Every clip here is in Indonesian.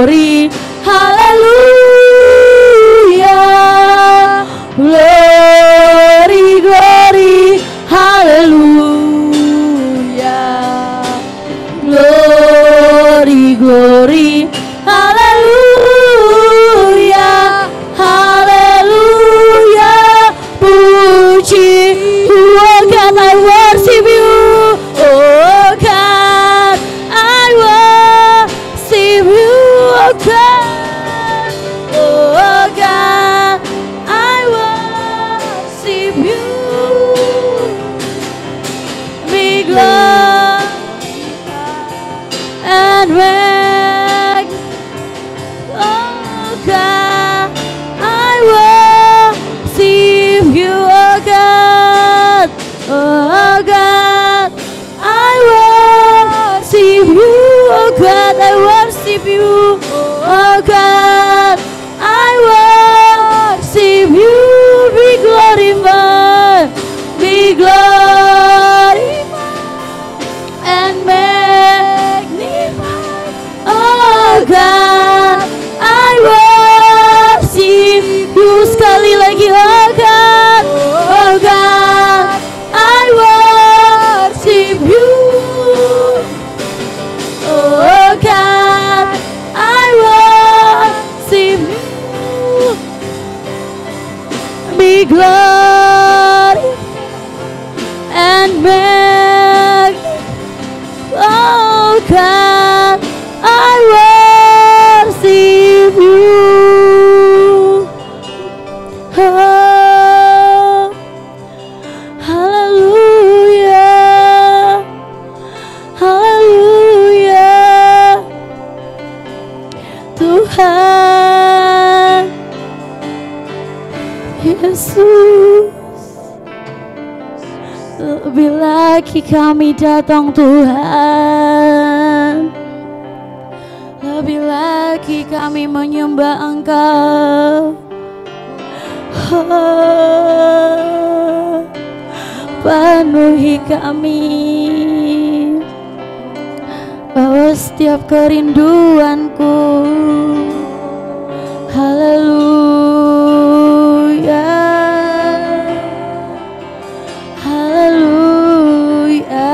glory, hallelujah, glory, glory, hallelujah, glory, glory, hallelujah, hallelujah, puji, oh God, I worship you, oh God, I worship you, oh God, oh God, I worship you, be glorified and magnify, oh God, I worship you, oh God, oh God, I worship you, oh God, I worship you, oh God, I worship you, be glorified, be glorified and magnified, oh God, I worship you, sekali lagi, oh God, oh God, I worship you, oh God, I worship you, be glorified and magnified, oh God, I worship you, oh, hallelujah, hallelujah, Tuhan Yesus, lebih lagi kami datang Tuhan, lebih lagi kami menyembah Engkau, oh, penuhi kami, bawa setiap kerinduanku, haleluya, haleluya,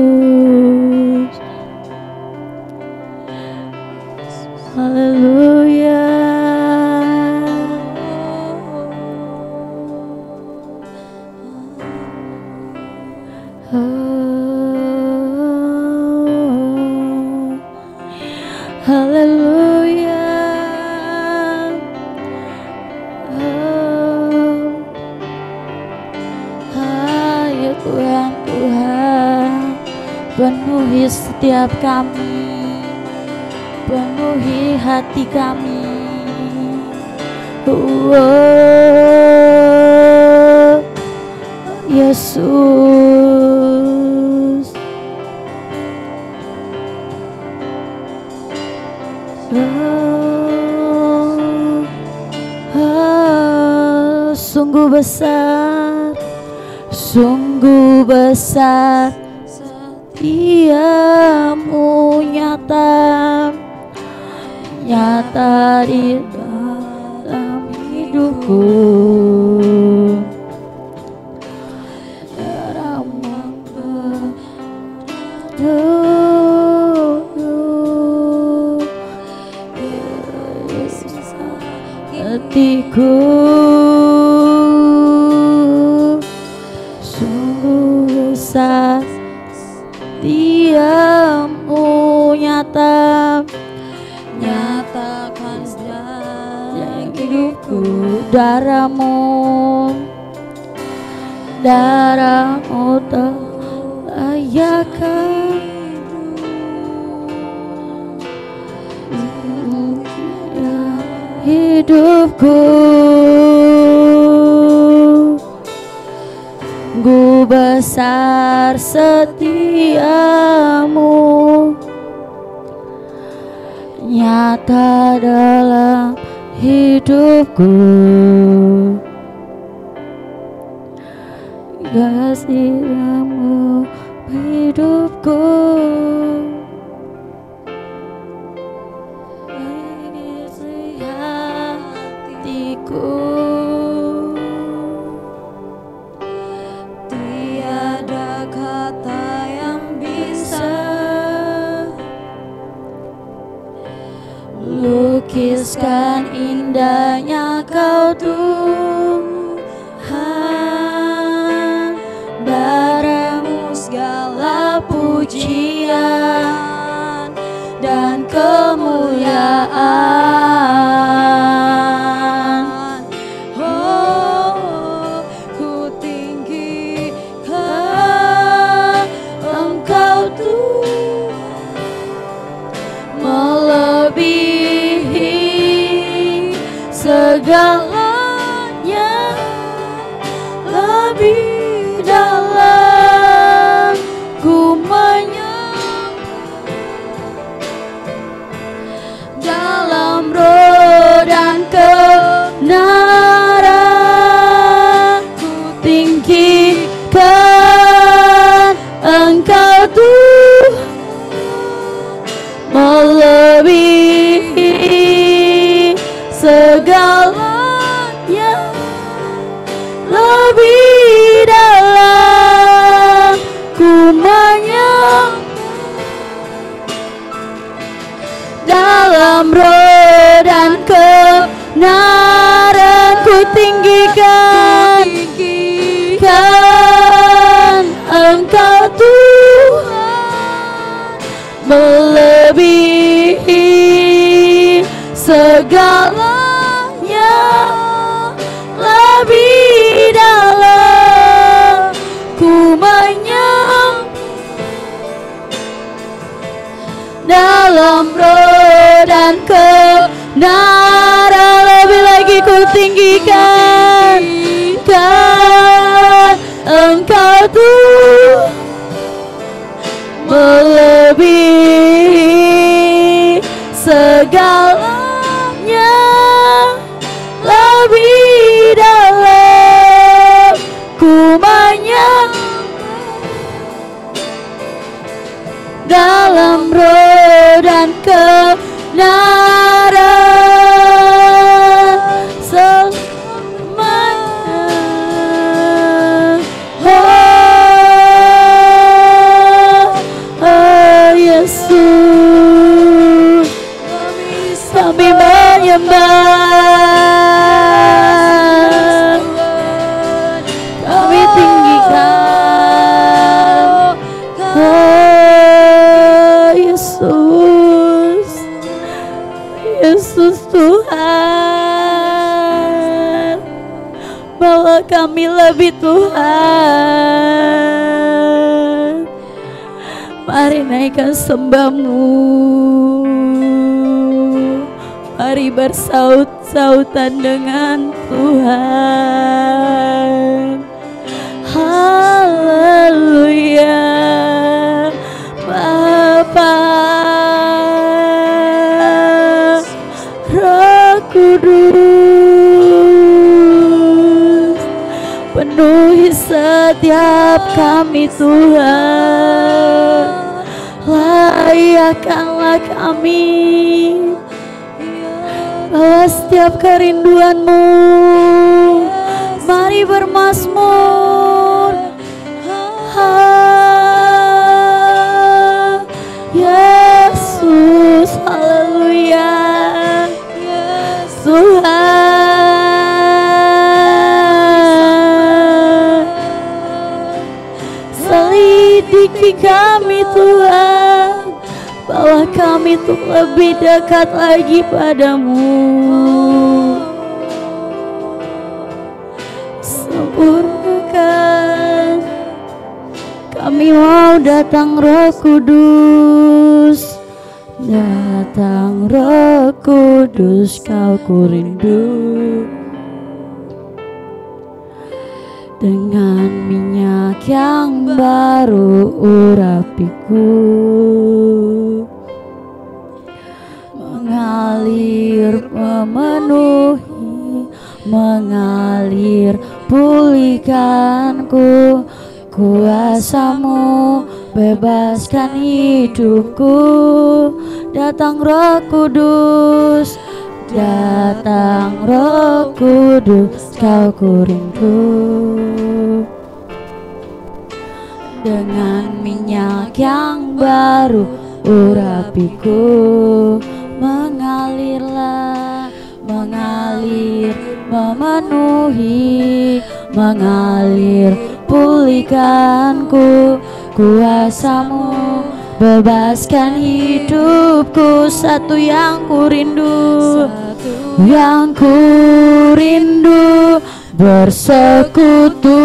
Yesus, haleluya, haleluya, ayo Tuhan, Tuhan, penuhi setiap kami, penuhi hati kami, oh, Yesus, sungguh besar, sungguh besar setiamu, nyata, nyata di dalam hidupku, hatiku, sungguh besar setiamu, nyata, nyatakan dalam hidupku, darahmu, darahmu terlayakkan hidupku, sungguh besar setiamu, nyata dalam hidupku. Kasih-Mu hidupku. Isi hatiku. Tiada kata yang bisa lukiskan indahnya Kau Tuhan. Padamu segala pujian dan kemuliaan. Oh, ku tinggikan Engkau Tuhan, melebihi segalanya, lebih dalam ku menyembah, dalam roh dan kebenaran ku tinggikan Engkau Tuhan, melebihi segalanya, lebih dalam ku menyembah, dalam roh dan kebenaran ku tinggikan Engkau Tuhan, melebihi segalanya, lebih dalam ku menyembah, dalam roh dan kebenaran, lebih lagi ku tinggikan Engkau Tuhan, melebihi segalanya, lebih dalam ku menyembah, dalam roh dan kebenaran selamanya. Oh Yesus, kami menyembah, kami tinggikan. Oh Yesus, Yesus Tuhan, bawa kami lebih Tuhan. Mari naikkan sembah-Mu, mari bersaut-sautan dengan Tuhan. Haleluya Bapa, Roh Kudus, penuhi setiap kami Tuhan. Layakkanlah kami, bawa setiap kerinduan-Mu. Mari bermazmur. Yesus, haleluya Tuhan. Selidiki kami Tuhan, bawa kami untuk lebih dekat lagi padamu. Sempurnakan, kami mau datang Roh Kudus. Datang Roh Kudus, Kau ku rindu. Dengan minyak yang baru urapiku, mengalir memenuhi, mengalir, pulihkanku. Kuasa-Mu bebaskan hidupku. Datang Roh Kudus, datang Roh Kudus, Kau ku rindu. Dengan minyak yang baru urapiku, mengalirlah, mengalir, memenuhi, mengalir, pulihkanku. Kuasa-Mu bebaskan hidupku. Satu yang ku rindu, yang ku rindu, bersekutu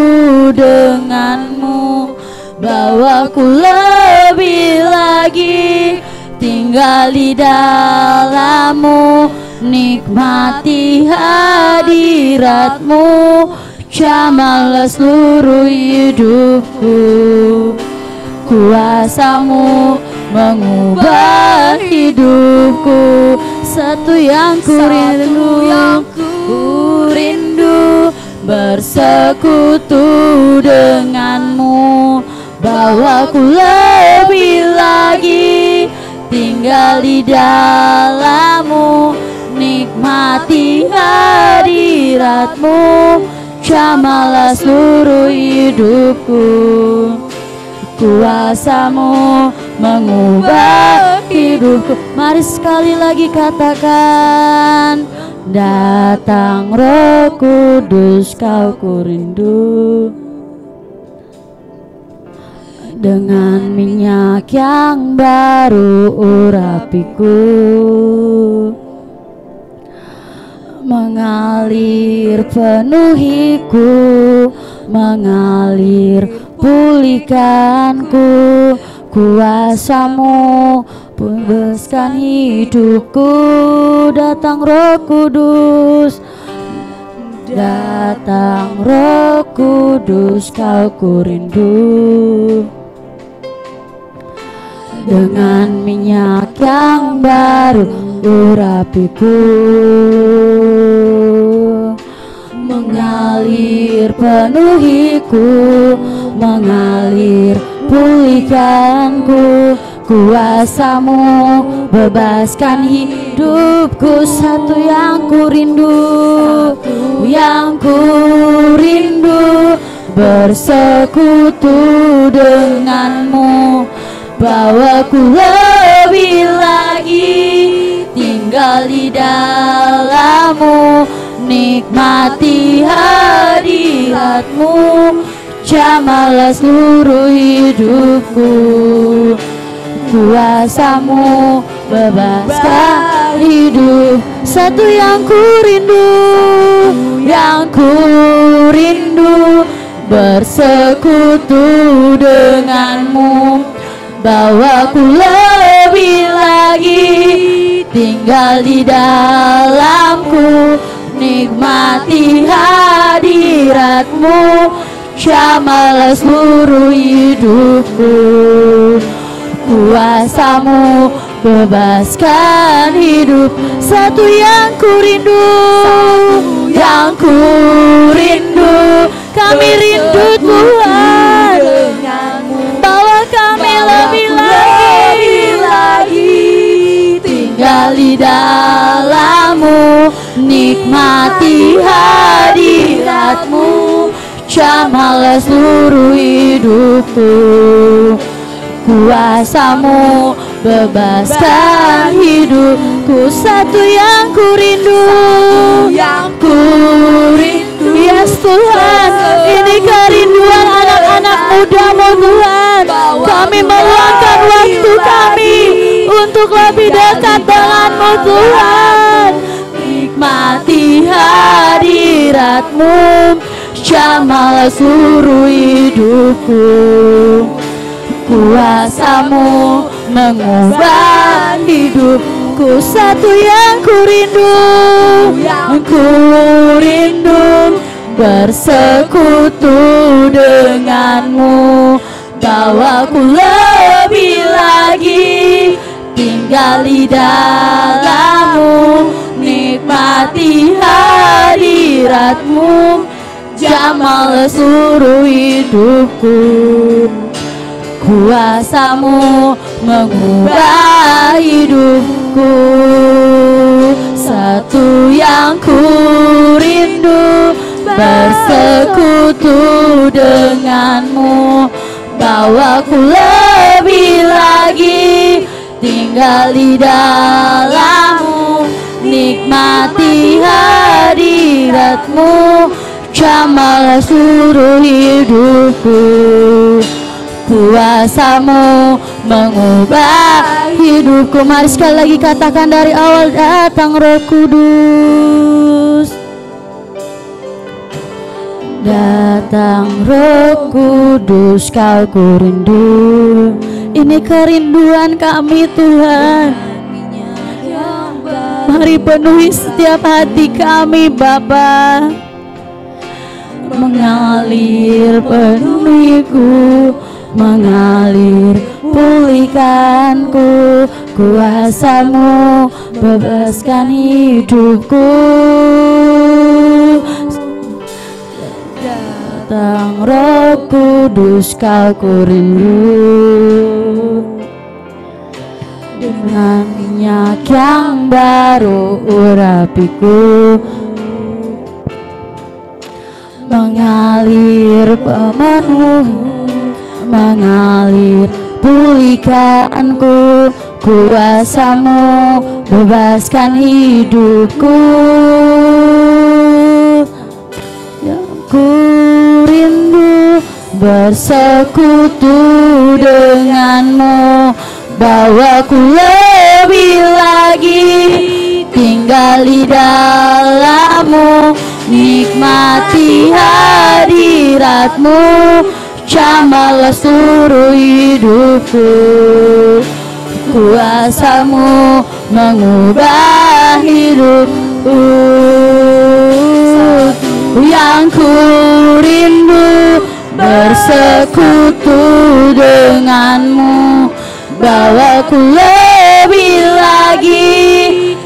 denganmu. Bawaku lebih lagi, tinggal di dalam-Mu, nikmati hadirat-Mu. Jamalah seluruh hidupku. Kuasa-Mu mengubah hidupku. Satu yang ku rindu, bersekutu denganmu. Bawaku lebih lagi, tinggal di dalam-Mu, nikmati hadirat-Mu. Jamalah seluruh hidupku. Kuasa-Mu mengubah hidupku. Mari sekali lagi katakan, datang Roh Kudus, Kau ku rindu. Dengan minyak yang baru urapiku, mengalir penuhiku, mengalir pulihkanku. Kuasa-Mu bebaskan hidupku. Datang Roh Kudus, datang Roh Kudus, Kau ku rindu. Dengan minyak yang baru urapiku, mengalir penuhiku, mengalir pulihkanku. Kuasa-Mu bebaskan hidupku. Satu yang ku rindu, yang ku rindu, bersekutu denganmu. Bawaku lebih lagi, tinggal di dalam-Mu, nikmati hadirat-Mu. Jamalah seluruh hidupku. Kuasa-Mu bebaskan hidup. Satu yang ku rindu, yang ku rindu, bersekutu denganmu. Bawaku lebih lagi, tinggal di dalamku, nikmati hadirat-Mu. Jamalah seluruh hidupku. Kuasa-Mu bebaskan hidup. Satu yang ku rindu, yang ku rindu. Kami rindu Tuhan, bawa kami lebih lagi, tinggal di dalam-Mu, nikmati hadirat-Mu. Jamalah seluruh hidupku. Kuasa-Mu bebaskan hidupku. Satu yang ku rindu, yang ku rindu. Yes Tuhan, ini kerinduan anak-anak muda-Mu Tuhan. Kami meluangkan waktu kami untuk lebih dekat dengan-Mu Tuhan. Nikmati hadirat-Mu. Jamalah seluruh hidupku. Kuasa-Mu mengubah hidupku. Satu yang ku rindu, yang ku rindu, bersekutu denganmu. Bawaku lebih lagi, tinggal di dalammu, nikmati nikmati hadirat-Mu, jamah seluruh hidupku. Kuasa-Mu mengubah hidupku, satu yang ku rindu, bersekutu denganmu. Bawaku lebih lagi tinggal di dalam-Mu, nikmati hadirat-Mu, jamah seluruh hidupku. Kuasa-Mu mengubah hidupku. Mari sekali lagi katakan dari awal, datang Roh Kudus. Datang Roh Kudus, Kau ku rindu. Ini kerinduan kami Tuhan. Mari penuhi setiap hati kami Bapa. Mengalir penuhiku, mengalir pulihkanku. Kuasa-Mu bebaskan hidupku. Datang Roh Kudus, Kau ku rindu. Dengan minyak yang baru urapiku, mengalir pemenuh, mengalir pulihkanku. Kuasa-Mu bebaskan hidupku. Yang ku rindu bersekutu denganmu. Bawaku lebih lagi tinggal di dalam-Mu, nikmati hadirat-Mu, jamahlah seluruh hidupku. Kuasa-Mu mengubah hidupku. Yang ku rindu bersekutu denganmu. Bawaku lebih lagi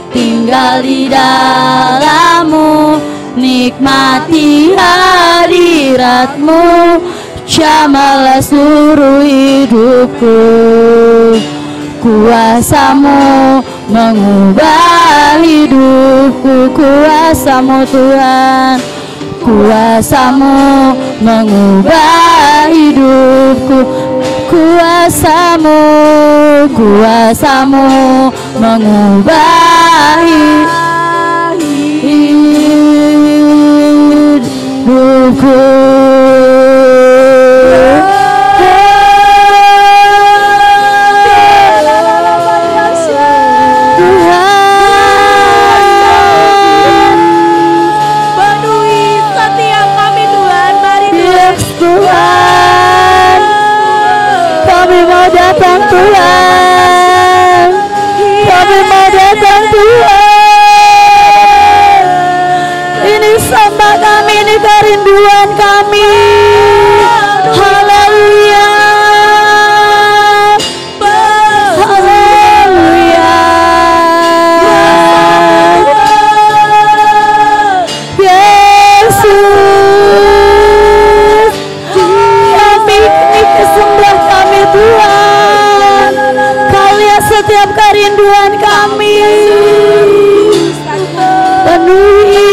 tinggal di dalam-Mu, nikmati hadirat-Mu, jamahlah seluruh hidupku. Kuasa-Mu mengubah hidupku. Kuasa-Mu Tuhan, kuasa-Mu mengubah hidupku. Kuasa-Mu, kuasa-Mu mengubah hidupku. Datang Tuhan, kami mau datang Tuhan. Ini sembah kami, ini kerinduan kami. Haleluya, haleluya. Yesus, kami ini kesembah kami Tuhan. Setiap kerinduan kami penuhi.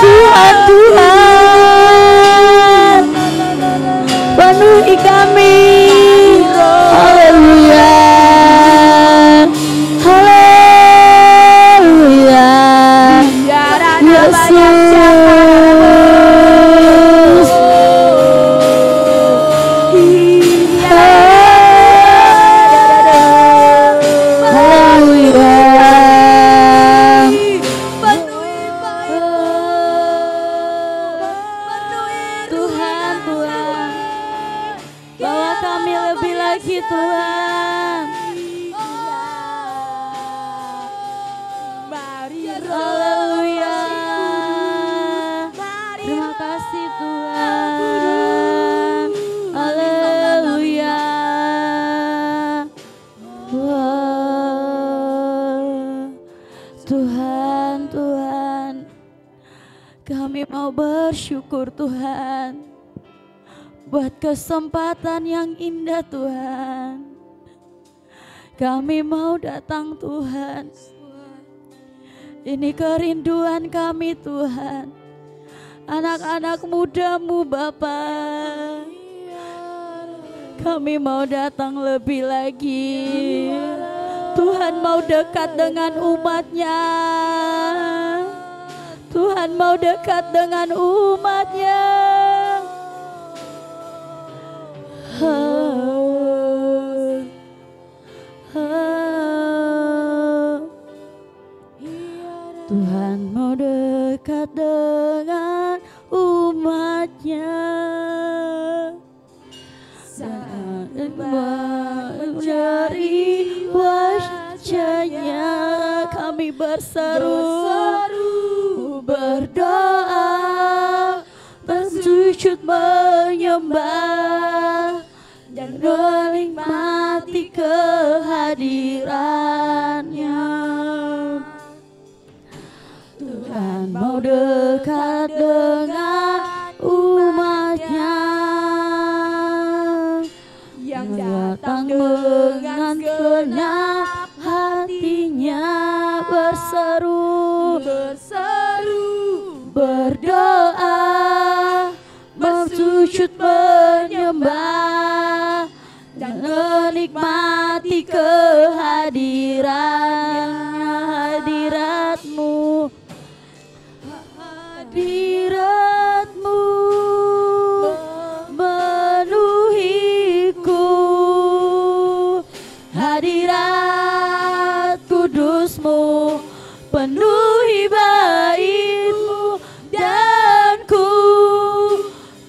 Tuhan, Tuhan penuhi kami. Haleluya, haleluya. Yesus, Kami mau bersyukur Tuhan buat kesempatan yang indah Tuhan. Kami mau datang Tuhan. Ini kerinduan kami Tuhan. Anak-anak mudamu Bapa. Kami mau datang lebih lagi. Tuhan mau dekat dengan umatnya. Tuhan mau dekat dengan umatnya. Tuhan mau dekat dengan umatnya. Saat mencari wajahnya, kami berseru, berdoa, bersujud menyembah dan menikmati kehadirannya. Tuhan mau dekat dengan umatnya yang datang dengan genap hatinya, berseru, berdoa, bersujud menyembah dan menikmati kehadirannya. Hadiratmu menuhiku, hadirat kudusmu penuhi baitmu, dan ku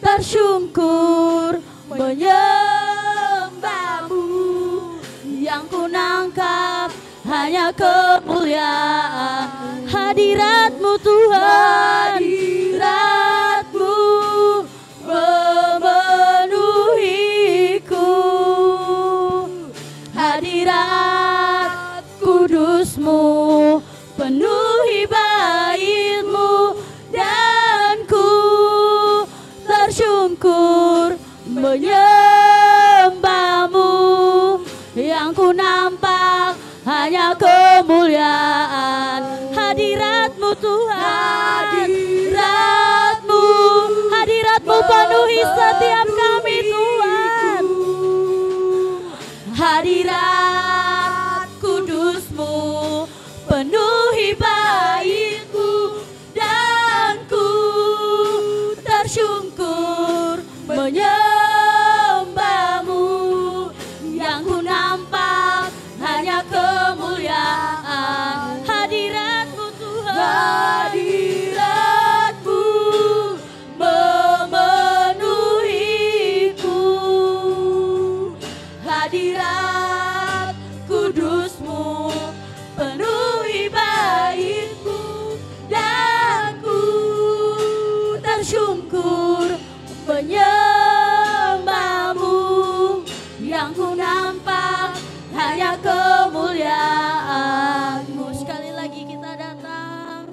tersungkur menyembahmu. Yang ku nangkap hanya kemuliaan hadiratmu Tuhan. Hadiratmu memenuhiku, hadirat kudusmu penuhi baitmu, dan ku tersungkur menyembahmu. Yang ku nampak hanya kemuliaan hadiratmu Tuhan. Hadiratmu penuhi setiap kami Tuhan. Hadirat kudusmu penuhi baitku, dan ku tersungkur menyembahmu. Yang ku nampak hanya kemuliaan hadiratmu Tuhan. Hadiratmu memenuhiku, hadirat kudusmu penuhi baitku, dan ku tersungkur menyembahmu. Yang ku nampak hanya kemuliaan-Mu. Sekali lagi kita datang.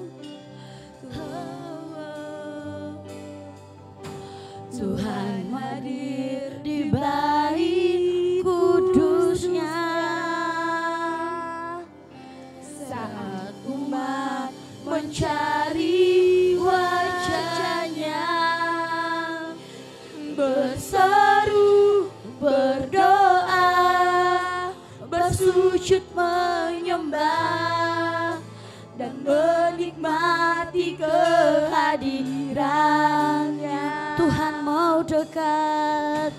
Tuhan hadir di bait kudusnya saat umat mencari wajahnya, berseru, berdoa, bersujud menyembah dan menikmati kehadirannya. Tuhan mau dekat,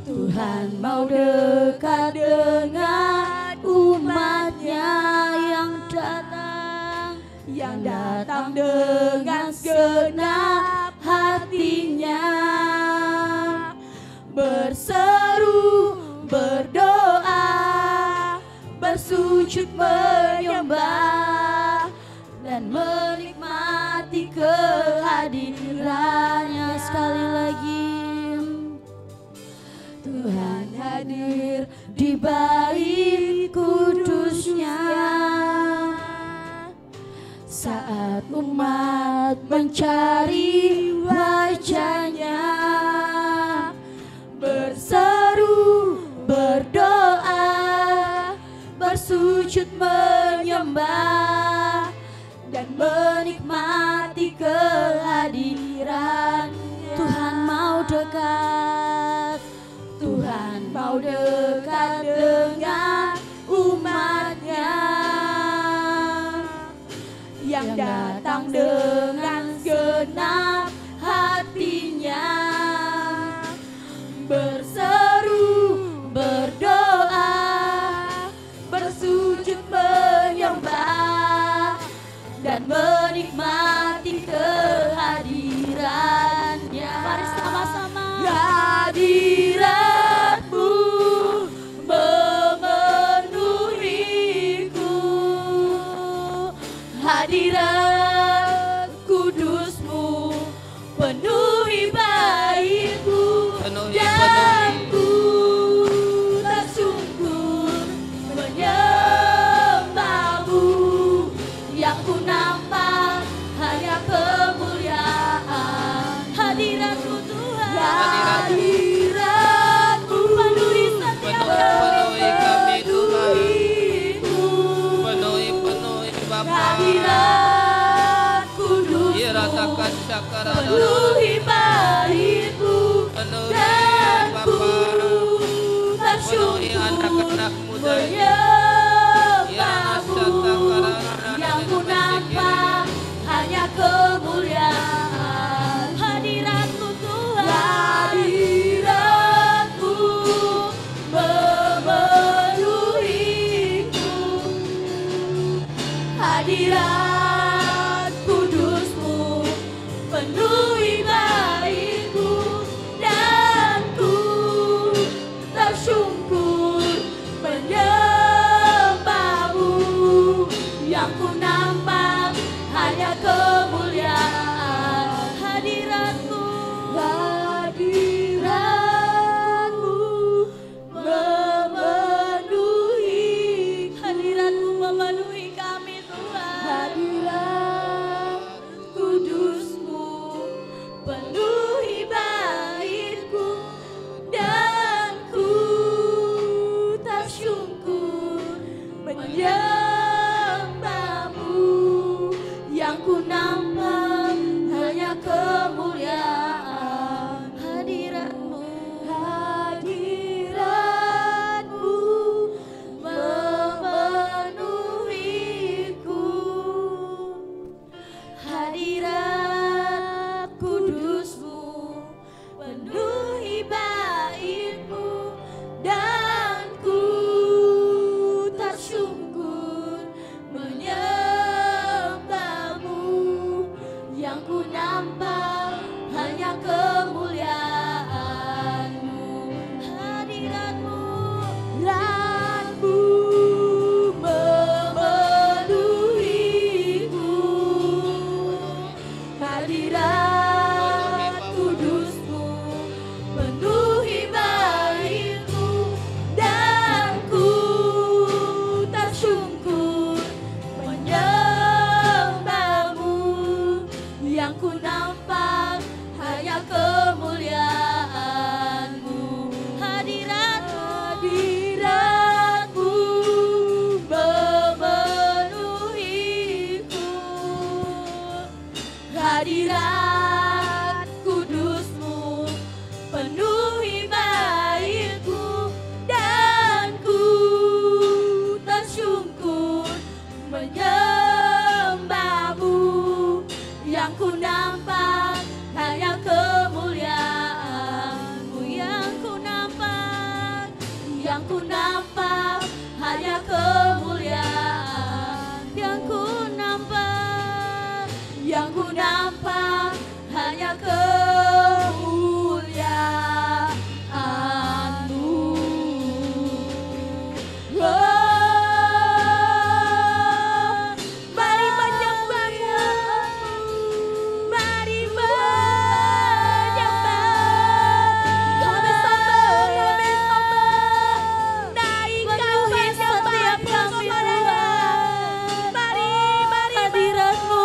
Tuhan mau dekat dengan umatnya yang datang dengan segenap hatinya, berseru, berdoa, bersujud menyembah dan menikmati kehadirannya. Sekali lagi, Tuhan hadir di bait kudusnya saat umat mencari wajahnya, berseru, berdoa, bersujud menyembah, dan menikmati kehadiran. Tuhan mau dekat, Tuhan mau dekat dengan umatnya yang datang dengan genap hatinya, berseru, berdoa, bersujud menyembah, dan menikmati kehadirannya. Mari sama-sama. Hadiratmu memenuhiku, hadirat kudusmu penuhi baitku, dan ku tersungkur menyembahmu, yang ku nampak hanya kemuliaan hadiratmu Tuhan. Hadiratmu penuhi setiap kami Tuhan, Penuhi Bapa. hadirat kudusmu penuhi baitku, dan ku Penuhi anak-anak muda. menyembahmu, yang ku nampak hanya kemuliaan hadiratmu Tuhan. Hadiratmu memenuhiku, hadirat kudusmu penuhi baitku, dan ku tersungkur menyembahmu, yang ku nampak hanya kemuliaan hadiratmu. Hadiratmu memenuhi, hadiratmu memenuhi kami Tuhan. Hadirat kudusmu penuhi baitku, dan ku tersyukur menyembahmu, yang ku nampak hanya kemuliaan hadiratmu. Hadiratmu memenuhiku, hadirat kudusmu penuhi baitku, dan ku tersungkur menyembahmu, yang ku nampak hanya kemuliaanmu. Hadiratmu, hadiratmu memenuhiku, hadirat kudusmu penuhi baitku, dan ku tersungkur menyembahmu, yang ku nampak hanya kemuliaanmu. Hadiratmu memenuhiku, hadirat kudusmu penuhi baitku, dan ku tersungkur menyembahmu, yang ku nampak hanya kemuliaanmu, yang ku nampak hanya kemuliaan, yang ku nampak hanya kemuliaanmu. Mari menyembahnya, mari menyembah, kami sembah, naikkan penyembahan kepada Tuhan. Mari hadiratmu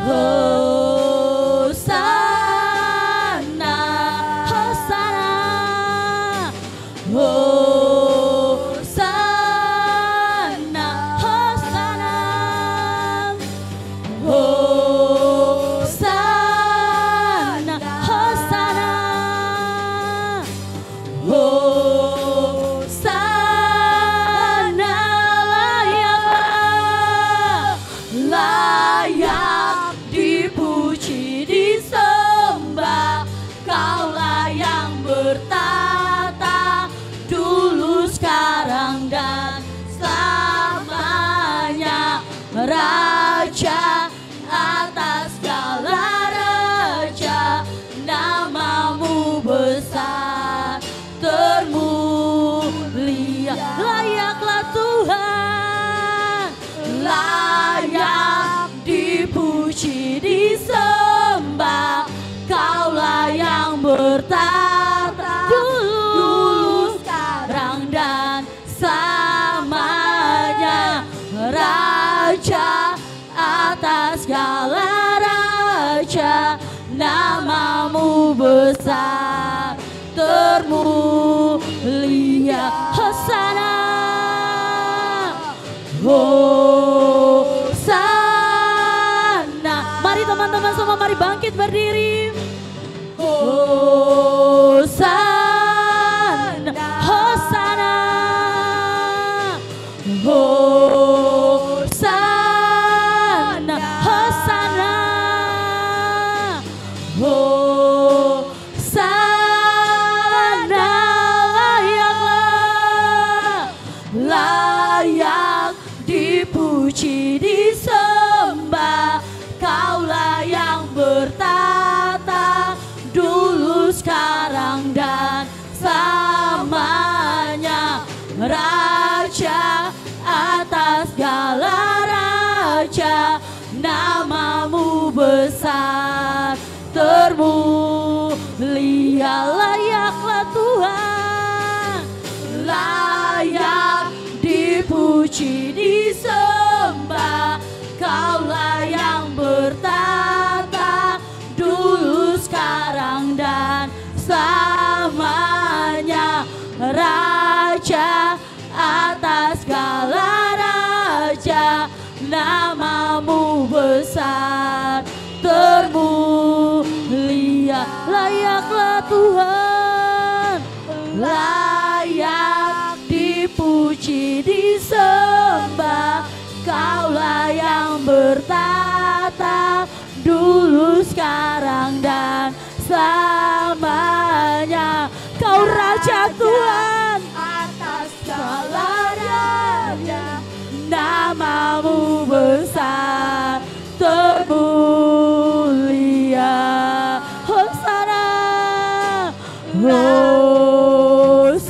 Hosana, Hosana, Hosana, Hosana, Hosana, Hosana, Hosana, layak dipuji, disembah. Kaulah yang bertata dulu, sekarang dan selamanya. Raja atas segala raja, namamu besar termulia. Layaklah Tuhan, layak dipuji, disembah. Kaulah yang bertata dulu, sekarang dan selamanya. Raja atas segala raja, namamu besar termulia. Hosana, Hosana. Mari teman-teman semua, mari bangkit berdiri. Hosana, Hosana, Hosana, Hosana, Hosana. Layak dipuji, disembah. Kaulah yang bertata dulu, sekarang dan selamanya. Raja atas segala raja, namamu besar termulia. Layaklah Tuhan, layak dipuji, disembah. Kaulah yang bertata dulu, sekarang dan selamanya. Raja atas segala raja, namamu besar termulia. Layaklah Tuhan, layak dipuji, disembah. Kaulah yang bertata dulu, sekarang dan selamanya. Kau Raja Tuhan atas segala raja, namamu besar termulia. Hosana,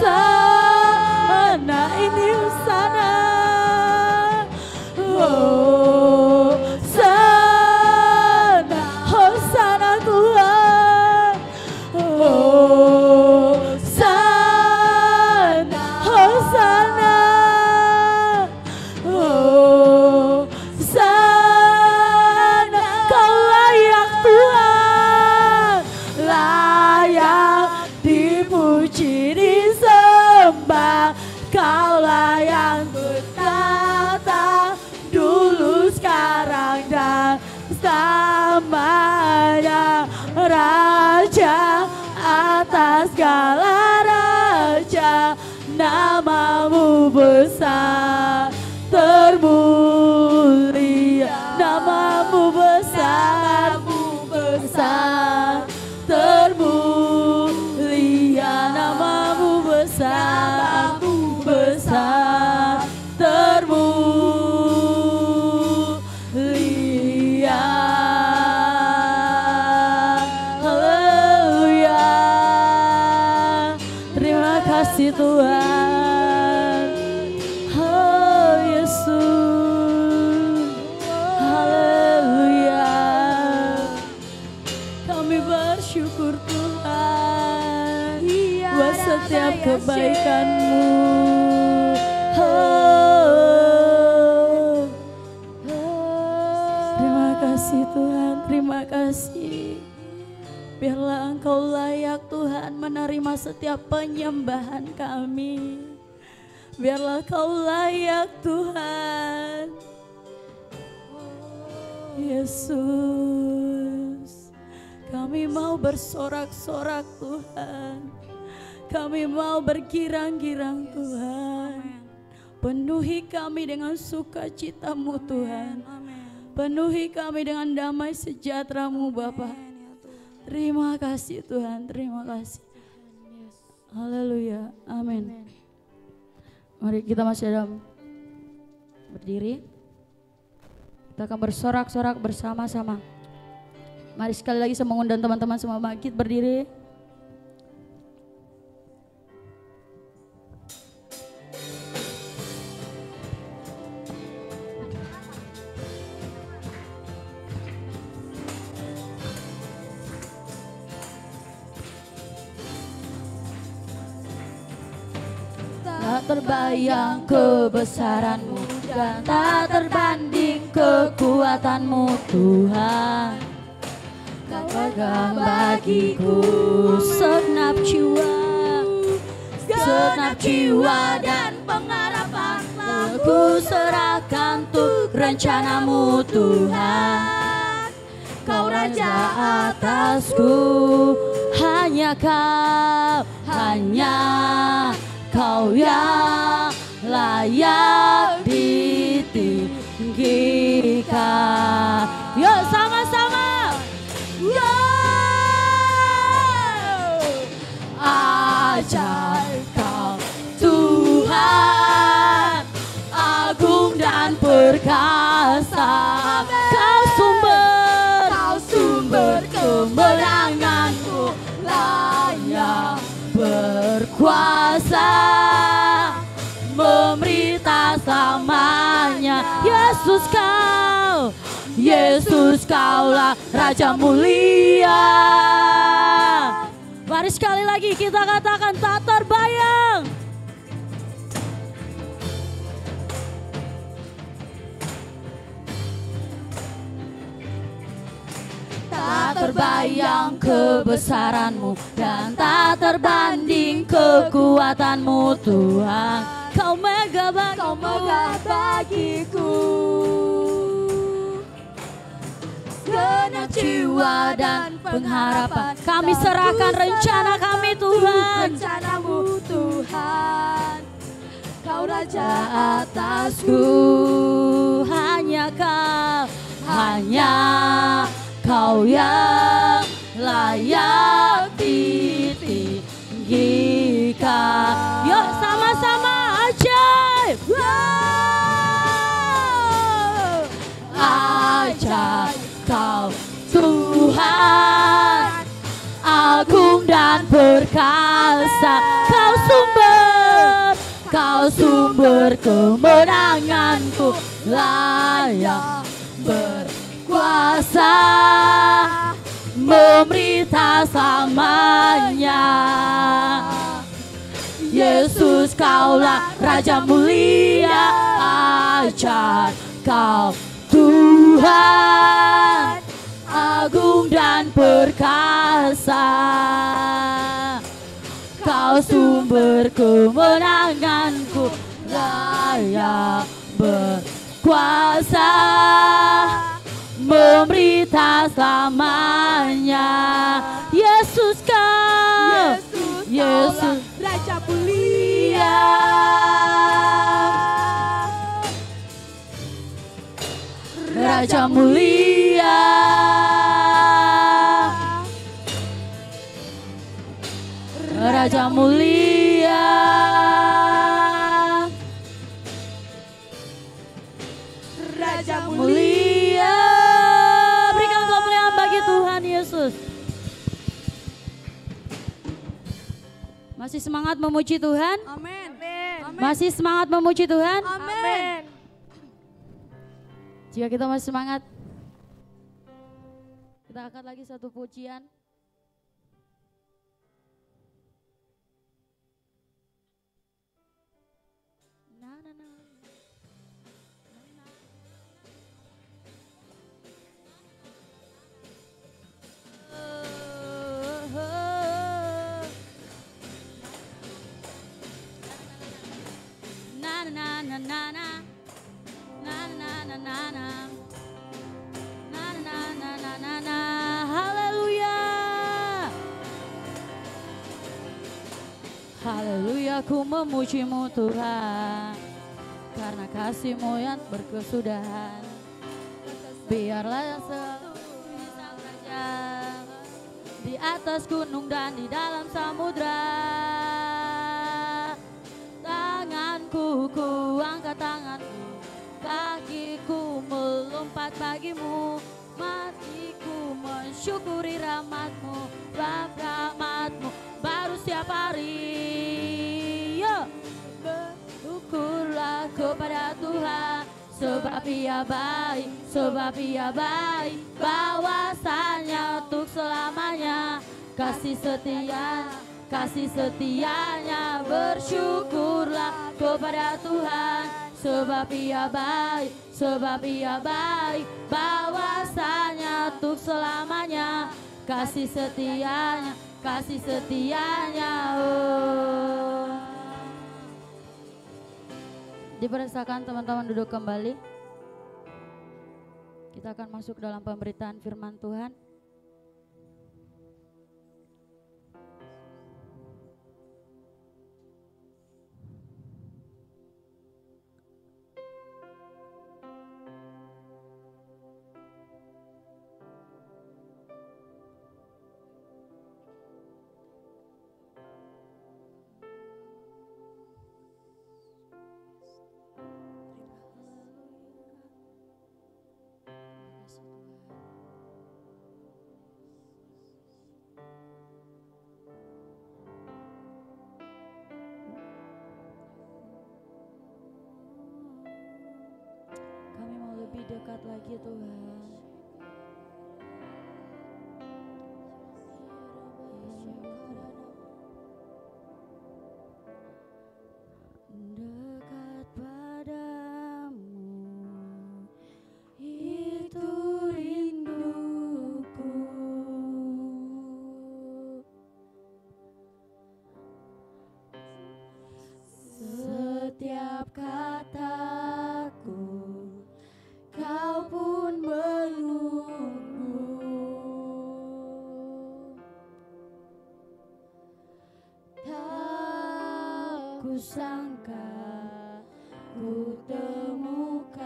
Hosana, ini Hosana, Hosana, Hosana Tuhan, Hosana, Hosana, Hosana. Kau layak Tuhan, layak dipuji, disembah. Kaulah yang bertata dulu, sekarang dan selamanya. Raja atas segala raja, namamu besar termulia. Namamu besar, besar termulia. Namamu besar, besar termulia. Haleluya. Terima kasih Tuhan. Oh Yesus. Haleluya. Kami bersyukur Tuhan buat setiap kebaikan-Mu. kasih Tuhan, terima kasih. Biarlah Engkau layak Tuhan menerima setiap penyembahan kami. Biarlah Kau layak Tuhan. Yesus, kami mau bersorak-sorak Tuhan. Kami mau bergirang-girang Tuhan. Penuhi kami dengan sukacita-Mu Tuhan. Penuhi kami dengan damai sejahtera-Mu Bapa. Terima kasih Tuhan, terima kasih. Haleluya, amin. Mari kita masih dalam berdiri. Kita akan bersorak-sorak bersama-sama. Mari sekali lagi saya mengundang teman-teman semua bangkit berdiri. Tak terbayang kebesaran-Mu dan tak terbanding kekuatan-Mu Tuhan. Kau pegang bagiku segenap jiwa dan pengharapan. Aku serahkan untuk rencana-Mu Tuhan. Kau Raja atasku, hanya Kau yang layak ditinggikan. Yuk sama-sama. Ajaib Kau Tuhan, agung dan perkasa. Kau sumber kemenanganku, layak berkuasa, memerintah selamanya. Yesus Kaulah Raja mulia. Mari sekali lagi kita katakan tak terbayang. Tak terbayang kebesaran-Mu dan tak terbanding kekuatan-Mu Tuhan. Kau megah bagiku segenap jiwa dan pengharapan. Kami serahkan rencana kami Tuhan. Rencana-Mu Tuhan. Kau Raja atasku, hanya Kau yang layak ditinggikan. Yuk sama-sama ajaib. Ajaib Kau Tuhan, agung dan perkasa. Kau sumber kemenanganku, layak berkuasa, memerintah selamanya. Yesus Kaulah Raja mulia. Ajaib Kau Tuhan, agung dan perkasa. Kau sumber kemenanganku, layak berkuasa, memerintah selamanya. Yesus Raja mulia. Raja mulia. Raja mulia. Raja mulia. Berikan kemuliaan bagi Tuhan Yesus. Masih semangat memuji Tuhan? Amin. Masih semangat memuji Tuhan? Amin. Jika kita masih semangat, kita angkat lagi satu pujian. na na na na na na na na na na na na na na. Haleluya. Haleluya, ku memuji-Mu Tuhan, karena kasih-Mu yang berkesudahan. Biarlah yang selalu bisa saja di atas gunung dan di dalam samudra. Tanganku, ku angkat tanganku, kakiku melompat bagimu, matiku mensyukuri rahmat-Mu, rahmat-Mu baru setiap hari. Yo, bersyukurlah kepada Tuhan, sebab Ia baik, sebab Ia baik, bahwasanya untuk selamanya kasih setianya. Bersyukurlah kepada Tuhan, sebab Ia baik, sebab Ia baik, bahwasanya untuk selamanya kasih setianya, kasih setianya. Oh. Dipersilakan teman-teman duduk kembali. Kita akan masuk dalam pemberitaan firman Tuhan. Kami mau lebih dekat lagi Tuhan. Dekat padamu, itu rinduku. Setiap kataku Kau pun menunggu. Tak kusangka ku temukan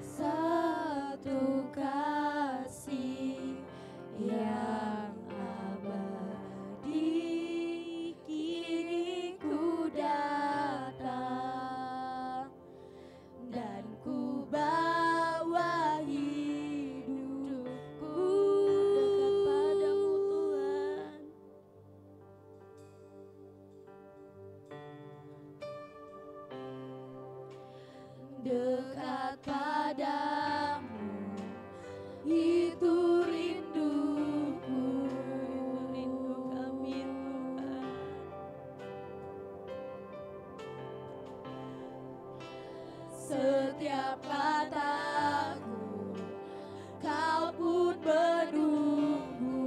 satu kasih yang abadi. Kini ku datang dan ku bawa hidupku dekat padamu Tuhan. Dekat padamu, itu rinduku. Rindu kami Tuhan. Setiap kataku Kau pun menunggu.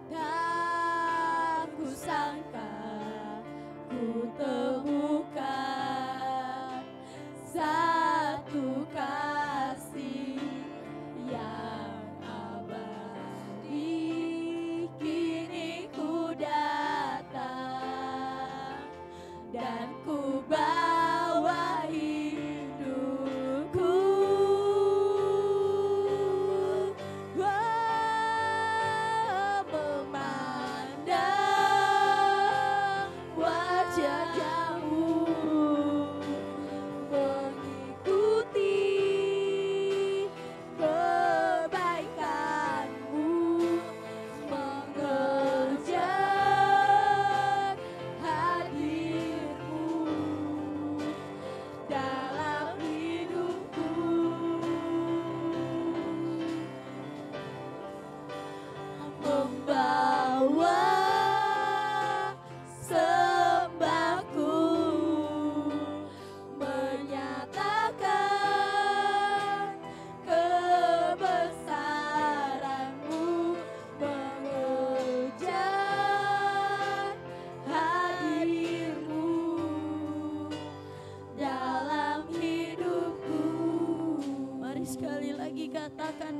Tak kusangka ku temukan satu kasih yang abadi. Kini ku datang dan ku bawa hidupku. Memandang wajah-Mu, mengikuti kebaikan-Mu, mengejar hadir-Mu.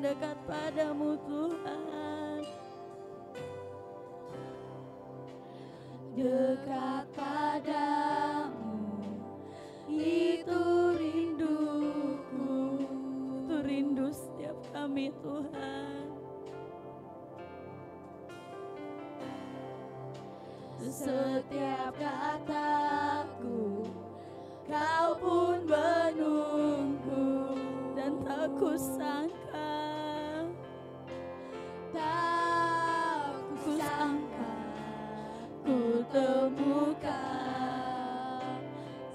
dekat padamu Tuhan. Dekat padamu itu rinduku, itu rindu setiap kami Tuhan. Setiap kataku Kau pun menunggu, dan tak kusangka, tak kusangka ku temukan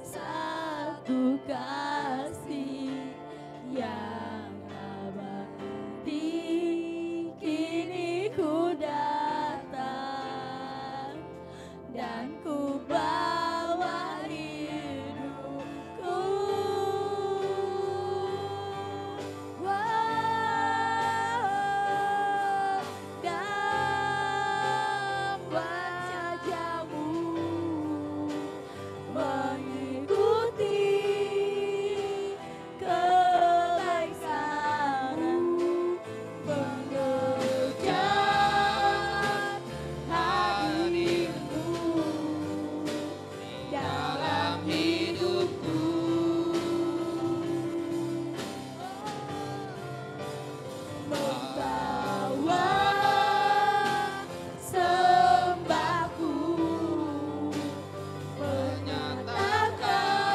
satu kasih yang abadi. Kini ku datang dan ku bawa hidupku. Dan wajahmu mengikuti kebaikanmu, mengejar hadirmu dalam hidupku. Membawa sembahku, menyatakan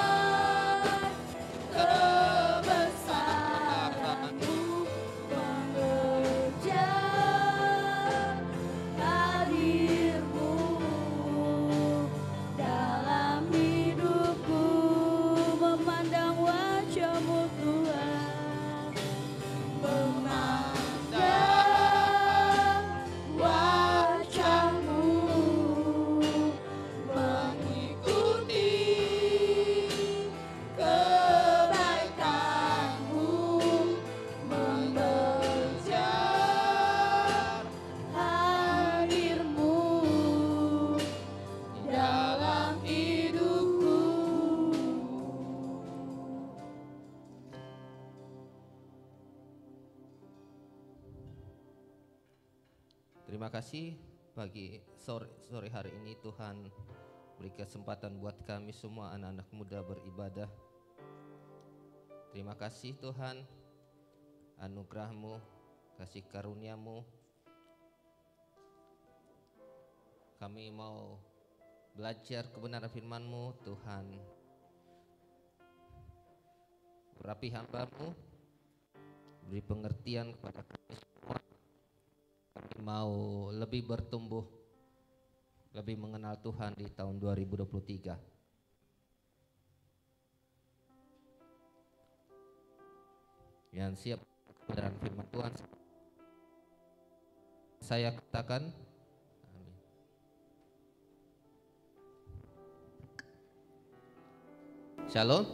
kebesaranmu, mengejar hadirmu dalam hidupku. Memandang wajahmu Tuhan, memandang wajahmu, mengikuti kebaikanmu, mengejar hadirmu dalam hidupku. Terima kasih pagi sore hari ini Tuhan beri kesempatan buat kami semua anak-anak muda beribadah. Terima kasih Tuhan, anugerah-Mu, kasih karunia-Mu. Kami mau belajar kebenaran firman-Mu Tuhan. Berapi hamba-Mu, beri pengertian kepada kami semua. Kami mau lebih bertumbuh, lebih mengenal Tuhan di tahun 2023. Yang siap kebenaran firman Tuhan, saya katakan amin. Shalom.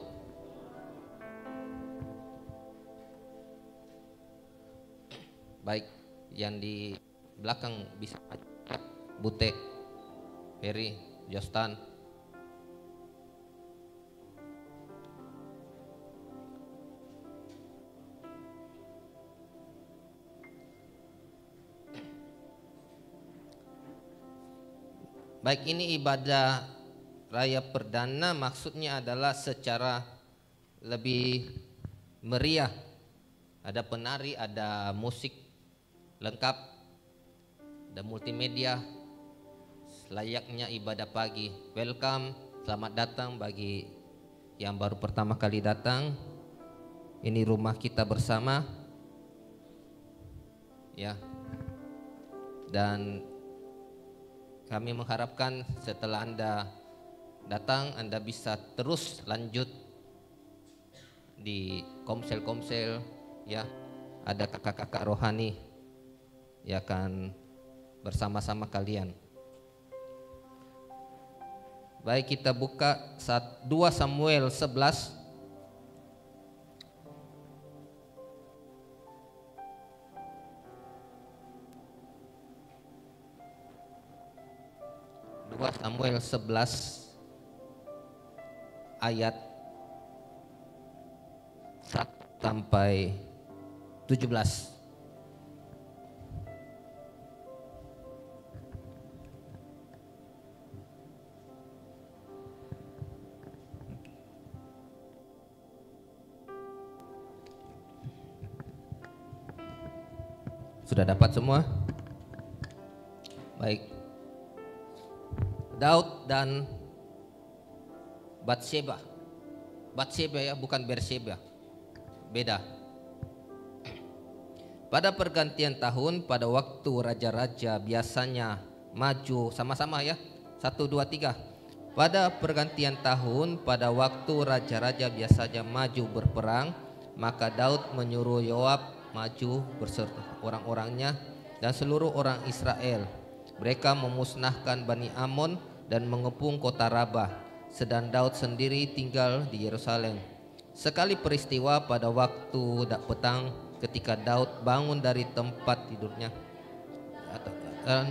Baik, yang di belakang bisa Bute, Heri, Jostan. Baik, ini ibadah raya perdana, maksudnya adalah secara lebih meriah. Ada penari, ada musik lengkap, ada multimedia, layaknya ibadah pagi. Welcome, selamat datang bagi yang baru pertama kali datang. Ini rumah kita bersama, ya. Dan kami mengharapkan setelah Anda datang, Anda bisa terus lanjut di komsel-komsel, ya. Ada kakak-kakak rohani yang akan bersama-sama kalian. Baik, kita buka 2 Samuel 11. Samuel 11 ayat 1 sampai 17. Sudah dapat semua? Baik. Daud dan Batseba. Batseba ya, bukan Berseba. Beda. Pada pergantian tahun, pada waktu raja-raja biasanya maju, sama-sama ya. 1, 2, 3. Pada pergantian tahun, pada waktu raja-raja biasanya maju berperang, maka Daud menyuruh Yoab maju beserta orang-orangnya dan seluruh orang Israel. Mereka memusnahkan Bani Amon dan mengepung kota Rabah, sedang Daud sendiri tinggal di Yerusalem. Sekali peristiwa pada waktu petang, ketika Daud bangun dari tempat tidurnya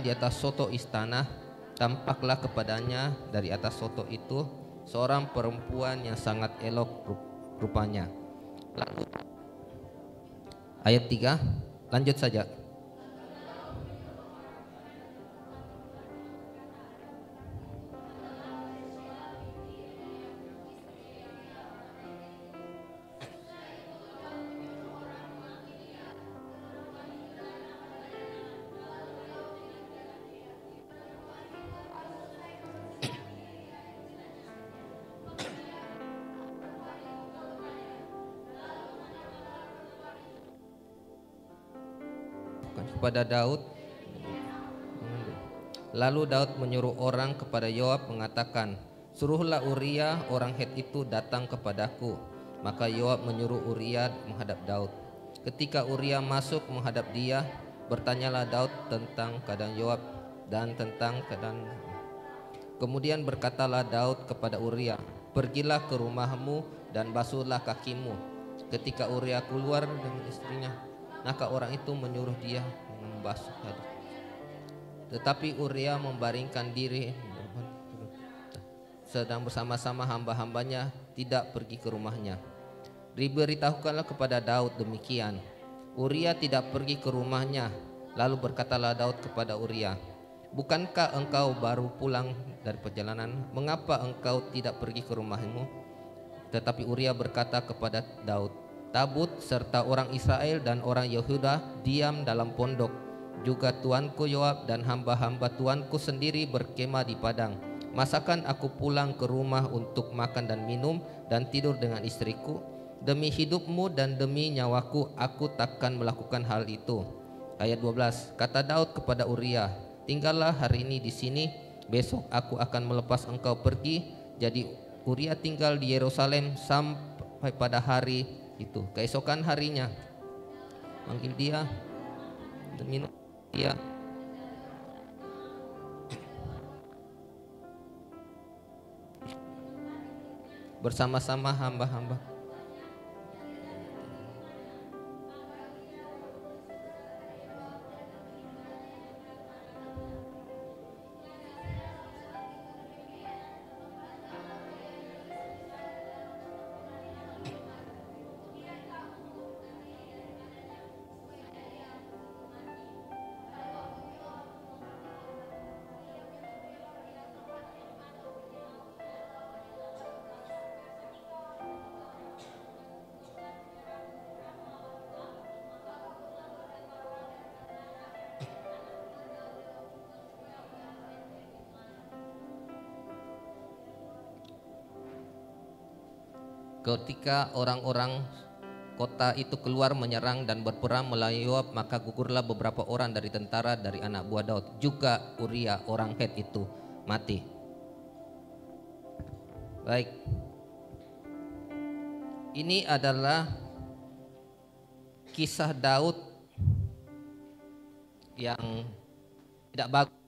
di atas soto istana, tampaklah kepadanya dari atas soto itu seorang perempuan yang sangat elok rupanya. Lalu ayat 3, lanjut saja. Kepada Daud. Lalu Daud menyuruh orang kepada Yoab mengatakan, suruhlah Uria orang Het itu datang kepadaku. Maka Yoab menyuruh Uria menghadap Daud. Ketika Uria masuk menghadap dia, bertanyalah Daud tentang keadaan Yoab dan tentang keadaan. Kemudian berkatalah Daud kepada Uria, pergilah ke rumahmu dan basuhlah kakimu. Ketika Uria keluar dengan istrinya, maka orang itu menyuruh dia membasuh kaki. Tetapi Uria membaringkan diri sedang bersama-sama hamba-hambanya, tidak pergi ke rumahnya. Diberitahukanlah kepada Daud demikian. Uria tidak pergi ke rumahnya. Lalu berkatalah Daud kepada Uria, bukankah engkau baru pulang dari perjalanan? Mengapa engkau tidak pergi ke rumahmu? Tetapi Uria berkata kepada Daud, tabut serta orang Israel dan orang Yehuda diam dalam pondok. Juga tuanku Yoab dan hamba-hamba tuanku sendiri berkemah di padang. Masakan aku pulang ke rumah untuk makan dan minum dan tidur dengan istriku? Demi hidupmu dan demi nyawaku, aku takkan melakukan hal itu. Ayat 12, kata Daud kepada Uria, tinggallah hari ini di sini, besok aku akan melepas engkau pergi. Jadi Uria tinggal di Yerusalem sampai pada hari itu. Keesokan harinya manggil dia dan minum dia. Bersama-sama hamba-hamba. Ketika orang-orang kota itu keluar menyerang dan berperang melawan Yoab, maka gugurlah beberapa orang dari tentara dari anak buah Daud. Juga Uria orang Het itu mati. Baik. Ini adalah kisah Daud yang tidak bagus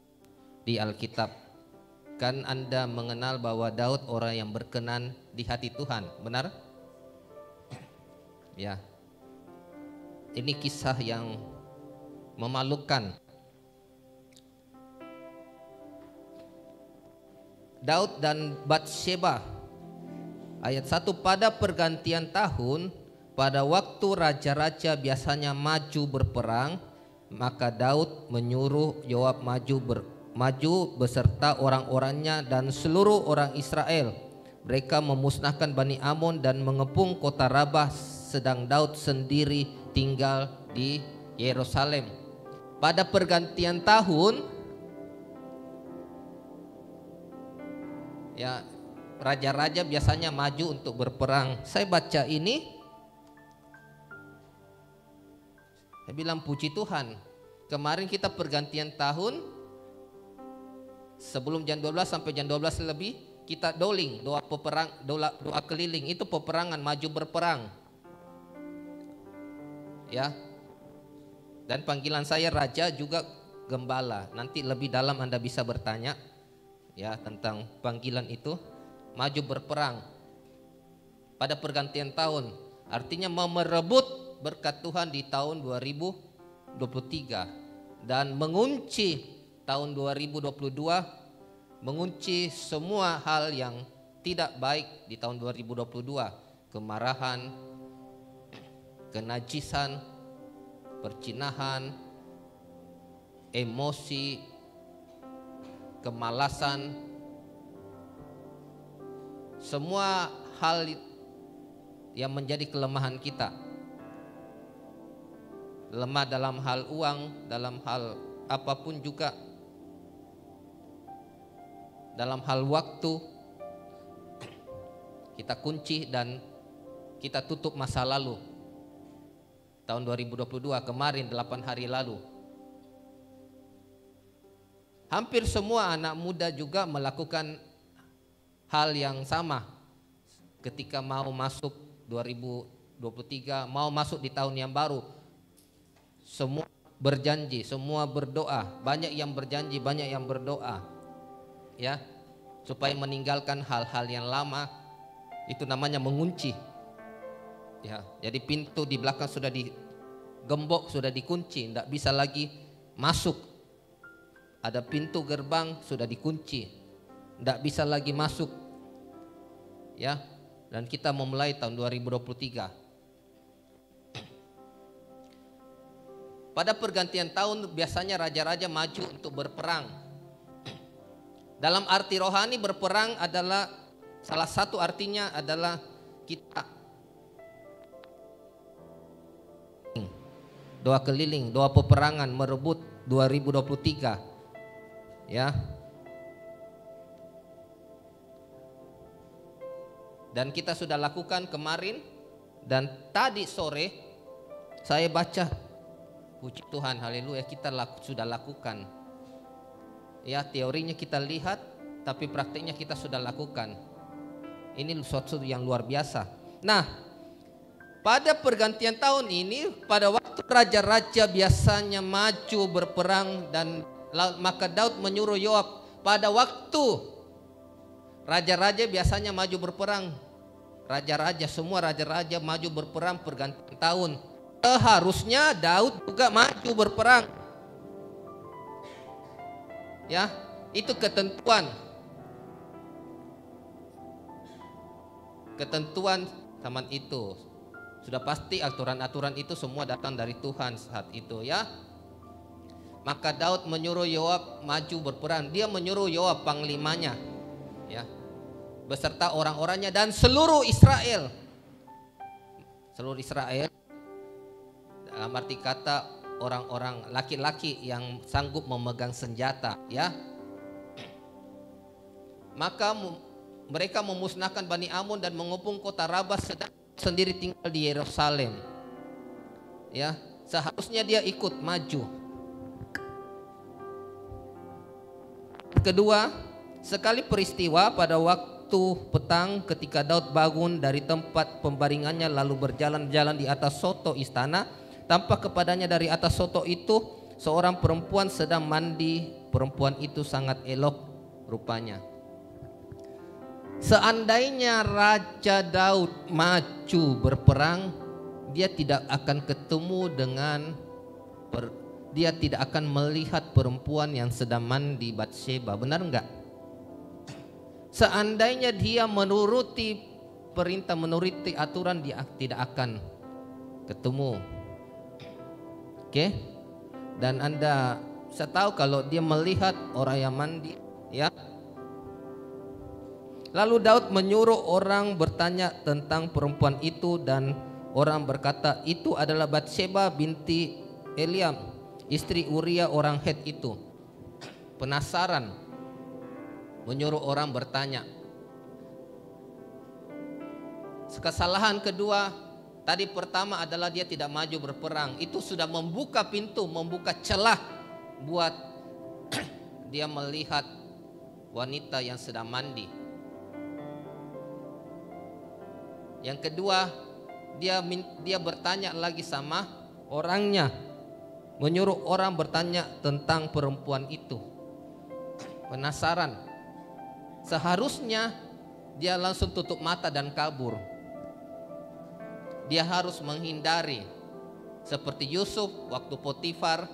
di Alkitab. Kan Anda mengenal bahwa Daud orang yang berkenan di hati Tuhan, benar? Ya. Ini kisah yang memalukan. Daud dan Batseba. Ayat 1, pada pergantian tahun, pada waktu raja-raja biasanya maju berperang, maka Daud menyuruh Yoab maju beserta orang-orangnya dan seluruh orang Israel. Mereka memusnahkan Bani Amon dan mengepung kota Rabah, sedang Daud sendiri tinggal di Yerusalem. pada pergantian tahun, ya, raja-raja biasanya maju untuk berperang. Saya baca ini, saya bilang puji Tuhan. Kemarin kita pergantian tahun, sebelum jam 12 sampai jam 12 lebih kita doling, doa peperang, doa keliling, itu peperangan, maju berperang. Ya. Dan panggilan saya raja juga gembala. Nanti lebih dalam Anda bisa bertanya ya tentang panggilan itu, maju berperang pada pergantian tahun. Artinya mau merebut berkat Tuhan di tahun 2023 dan mengunci tahun 2022, mengunci semua hal yang tidak baik di tahun 2022, kemarahan, kenajisan, percinahan, emosi, kemalasan, semua hal yang menjadi kelemahan kita. Lemah dalam hal uang, dalam hal apapun juga, dalam hal waktu, kita kunci dan kita tutup masa lalu. Tahun 2022 kemarin 8 hari lalu. Hampir semua anak muda juga melakukan hal yang sama ketika mau masuk 2023, mau masuk di tahun yang baru. Semua berjanji, semua berdoa, banyak yang berjanji, banyak yang berdoa. Ya, supaya meninggalkan hal-hal yang lama, itu namanya mengunci. Ya, jadi pintu di belakang sudah digembok, sudah dikunci, tidak bisa lagi masuk. Ada pintu gerbang sudah dikunci, tidak bisa lagi masuk. Ya, dan kita memulai tahun 2023. Pada pergantian tahun biasanya raja-raja maju untuk berperang. Dalam arti rohani berperang adalah salah satu artinya adalah kita doa keliling, doa peperangan merebut 2023. Ya. Dan kita sudah lakukan kemarin dan tadi sore saya baca, puji Tuhan, haleluya, kita sudah lakukan. Ya, teorinya kita lihat, tapi praktiknya kita sudah lakukan. Ini sesuatu yang luar biasa. Nah, pada pergantian tahun ini, pada waktu raja-raja biasanya maju berperang, dan maka Daud menyuruh Yoab. Pada waktu raja-raja biasanya maju berperang, raja-raja, semua raja-raja maju berperang pergantian tahun. Seharusnya Daud juga maju berperang. Ya, itu ketentuan. Ketentuan zaman itu. Sudah pasti aturan-aturan itu semua datang dari Tuhan saat itu, ya. Maka Daud menyuruh Yoab maju berperang. Dia menyuruh Yoab panglimanya, ya, beserta orang-orangnya dan seluruh Israel. Seluruh Israel dalam arti kata orang-orang laki-laki yang sanggup memegang senjata, ya. Maka mereka memusnahkan Bani Amun dan mengepung kota Rabah, sedang sendiri tinggal di Yerusalem. Ya, seharusnya dia ikut maju. Kedua, sekali peristiwa pada waktu petang ketika Daud bangun dari tempat pembaringannya lalu berjalan-jalan di atas soto istana, tampak kepadanya dari atas soto itu seorang perempuan sedang mandi. Perempuan itu sangat elok rupanya. Seandainya Raja Daud maju berperang, dia tidak akan ketemu dengan dia tidak akan melihat perempuan yang sedang mandi Batsheba. Benar enggak? Seandainya dia menuruti perintah, menuruti aturan, dia tidak akan ketemu. Oke? Dan Anda saya tahu kalau dia melihat orang yang mandi, ya. Lalu Daud menyuruh orang bertanya tentang perempuan itu, dan orang berkata, itu adalah Batsheba binti Eliam. istri Uria orang Het itu penasaran, menyuruh orang bertanya. Kesalahan kedua, tadi pertama adalah dia tidak maju berperang. Itu sudah membuka pintu, membuka celah buat dia melihat wanita yang sedang mandi. Yang kedua, dia bertanya lagi sama orangnya, menyuruh orang bertanya tentang perempuan itu. Penasaran. Seharusnya dia langsung tutup mata dan kabur. Dia harus menghindari, seperti Yusuf waktu Potifar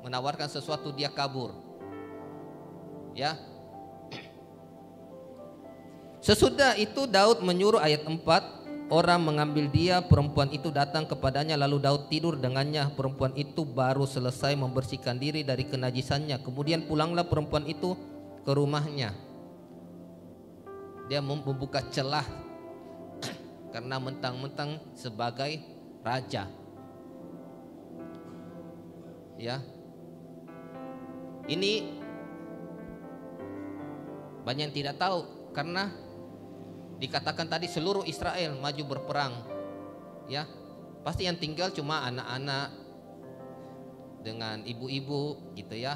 menawarkan sesuatu, dia kabur. Ya. Sesudah itu Daud menyuruh, ayat 4, orang mengambil dia, perempuan itu datang kepadanya, lalu Daud tidur dengannya. Perempuan itu baru selesai membersihkan diri dari kenajisannya. Kemudian pulanglah perempuan itu ke rumahnya. Dia membuka celah karena mentang-mentang sebagai raja. Ya. Ini banyak yang tidak tahu, karena dikatakan tadi seluruh Israel maju berperang. Ya. Pasti yang tinggal cuma anak-anak dengan ibu-ibu gitu ya.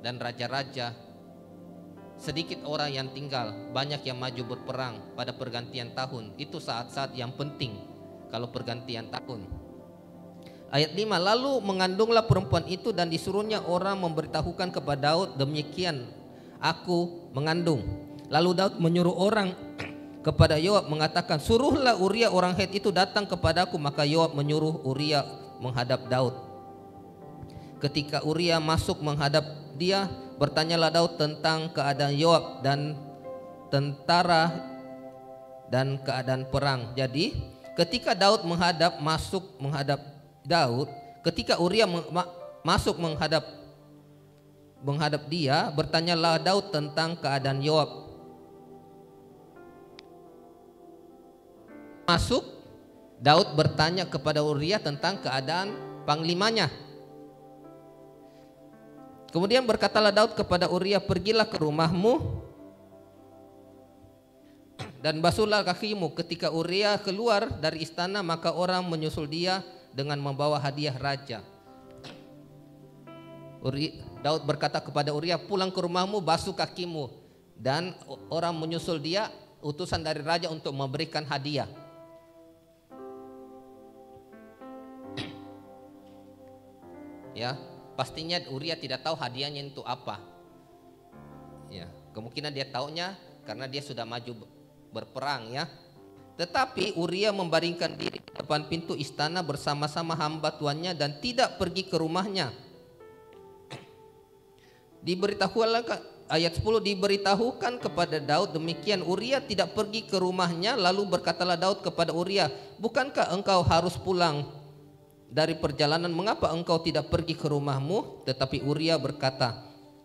Dan raja-raja. Sedikit orang yang tinggal, banyak yang maju berperang pada pergantian tahun. Itu saat-saat yang penting kalau pergantian tahun. Ayat 5, lalu mengandunglah perempuan itu dan disuruhnya orang memberitahukan kepada Daud, demikian aku mengandung. Lalu Daud menyuruh orang kepada Yoab mengatakan, suruhlah Uria orang Het itu datang kepadaku. Maka Yoab menyuruh Uria menghadap Daud. Ketika Uria masuk menghadap dia, bertanyalah Daud tentang keadaan Yoab dan tentara dan keadaan perang. Jadi ketika Daud masuk menghadap Daud, ketika Uria masuk menghadap dia, bertanyalah Daud tentang keadaan Yoab. Masuk, Daud bertanya kepada Uria tentang keadaan panglimanya. Kemudian berkatalah Daud kepada Uria, pergilah ke rumahmu dan basuhlah kakimu. Ketika Uria keluar dari istana, maka orang menyusul dia dengan membawa hadiah raja. Daud berkata kepada Uria, pulang ke rumahmu, basuh kakimu. Dan orang menyusul dia, utusan dari raja untuk memberikan hadiah. Ya. Pastinya Uria tidak tahu hadiahnya itu apa. Ya, kemungkinan dia taunya karena dia sudah maju berperang ya. Tetapi Uria membaringkan diri di depan pintu istana bersama-sama hamba tuannya dan tidak pergi ke rumahnya. Ayat 10, diberitahukan kepada Daud demikian, Uria tidak pergi ke rumahnya. Lalu berkatalah Daud kepada Uria, bukankah engkau harus pulang dari perjalanan, mengapa engkau tidak pergi ke rumahmu? Tetapi Uria berkata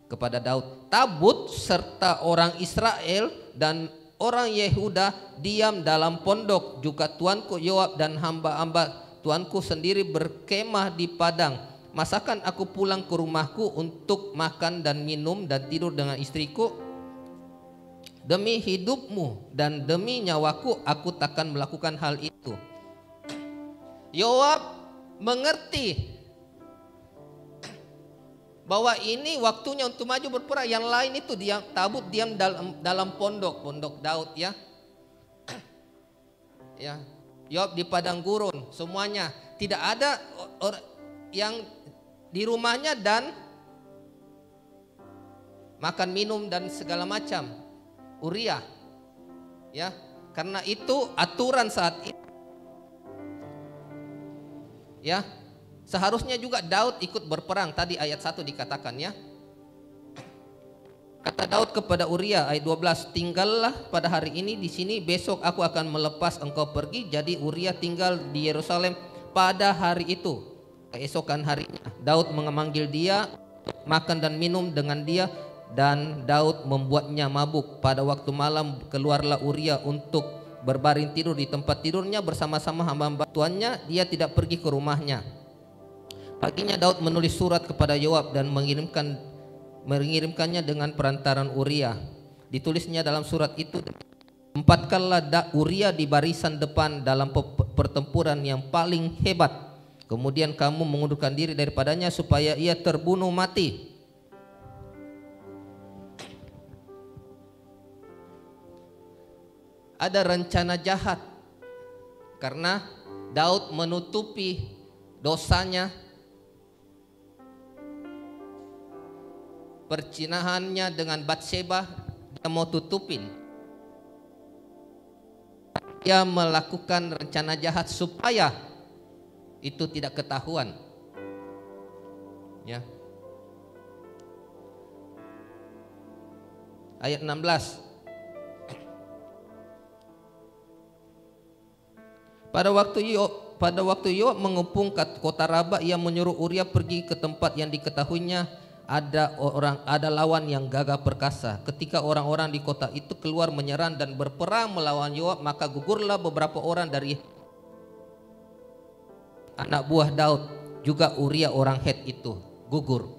kepada Daud, tabut serta orang Israel dan orang Yehuda diam dalam pondok, juga tuanku Yoab dan hamba-hamba tuanku sendiri berkemah di padang. Masakan aku pulang ke rumahku untuk makan dan minum dan tidur dengan istriku? Demi hidupmu dan demi nyawaku, aku takkan melakukan hal itu. Yoab mengerti bahwa ini waktunya untuk maju berperang. Yang lain itu diam, tabut diam dalam pondok Daud ya. Ya, Yoab di padang gurun, semuanya tidak ada orang yang di rumahnya dan makan minum dan segala macam. Uria, ya, karena itu aturan saat itu. Ya, seharusnya juga Daud ikut berperang. Tadi ayat 1 dikatakan ya. Kata Daud kepada Uria ayat 12, tinggallah pada hari ini di sini, besok aku akan melepas engkau pergi. Jadi Uria tinggal di Yerusalem pada hari itu. Keesokan harinya Daud memanggil dia, makan dan minum dengan dia, dan Daud membuatnya mabuk. Pada waktu malam keluarlah Uria untuk berbaring tidur di tempat tidurnya bersama-sama hamba-hamba tuannya. Dia tidak pergi ke rumahnya. Paginya Daud menulis surat kepada Yoab dan mengirimkannya dengan perantaran Uria. Ditulisnya dalam surat itu, tempatkanlah Uria di barisan depan dalam pertempuran yang paling hebat. Kemudian kamu mengundurkan diri daripadanya supaya ia terbunuh mati. Ada rencana jahat karena Daud menutupi dosanya, percinahannya dengan Batseba, dia mau tutupin. Dia melakukan rencana jahat supaya itu tidak ketahuan. Ya. Ayat 16. Pada waktu Yoab mengepung kota Raba, ia menyuruh Uria pergi ke tempat yang diketahuinya ada lawan yang gagah perkasa. Ketika orang-orang di kota itu keluar menyerang dan berperang melawan Yoab, maka gugurlah beberapa orang dari anak buah Daud, juga Uria orang Het itu gugur.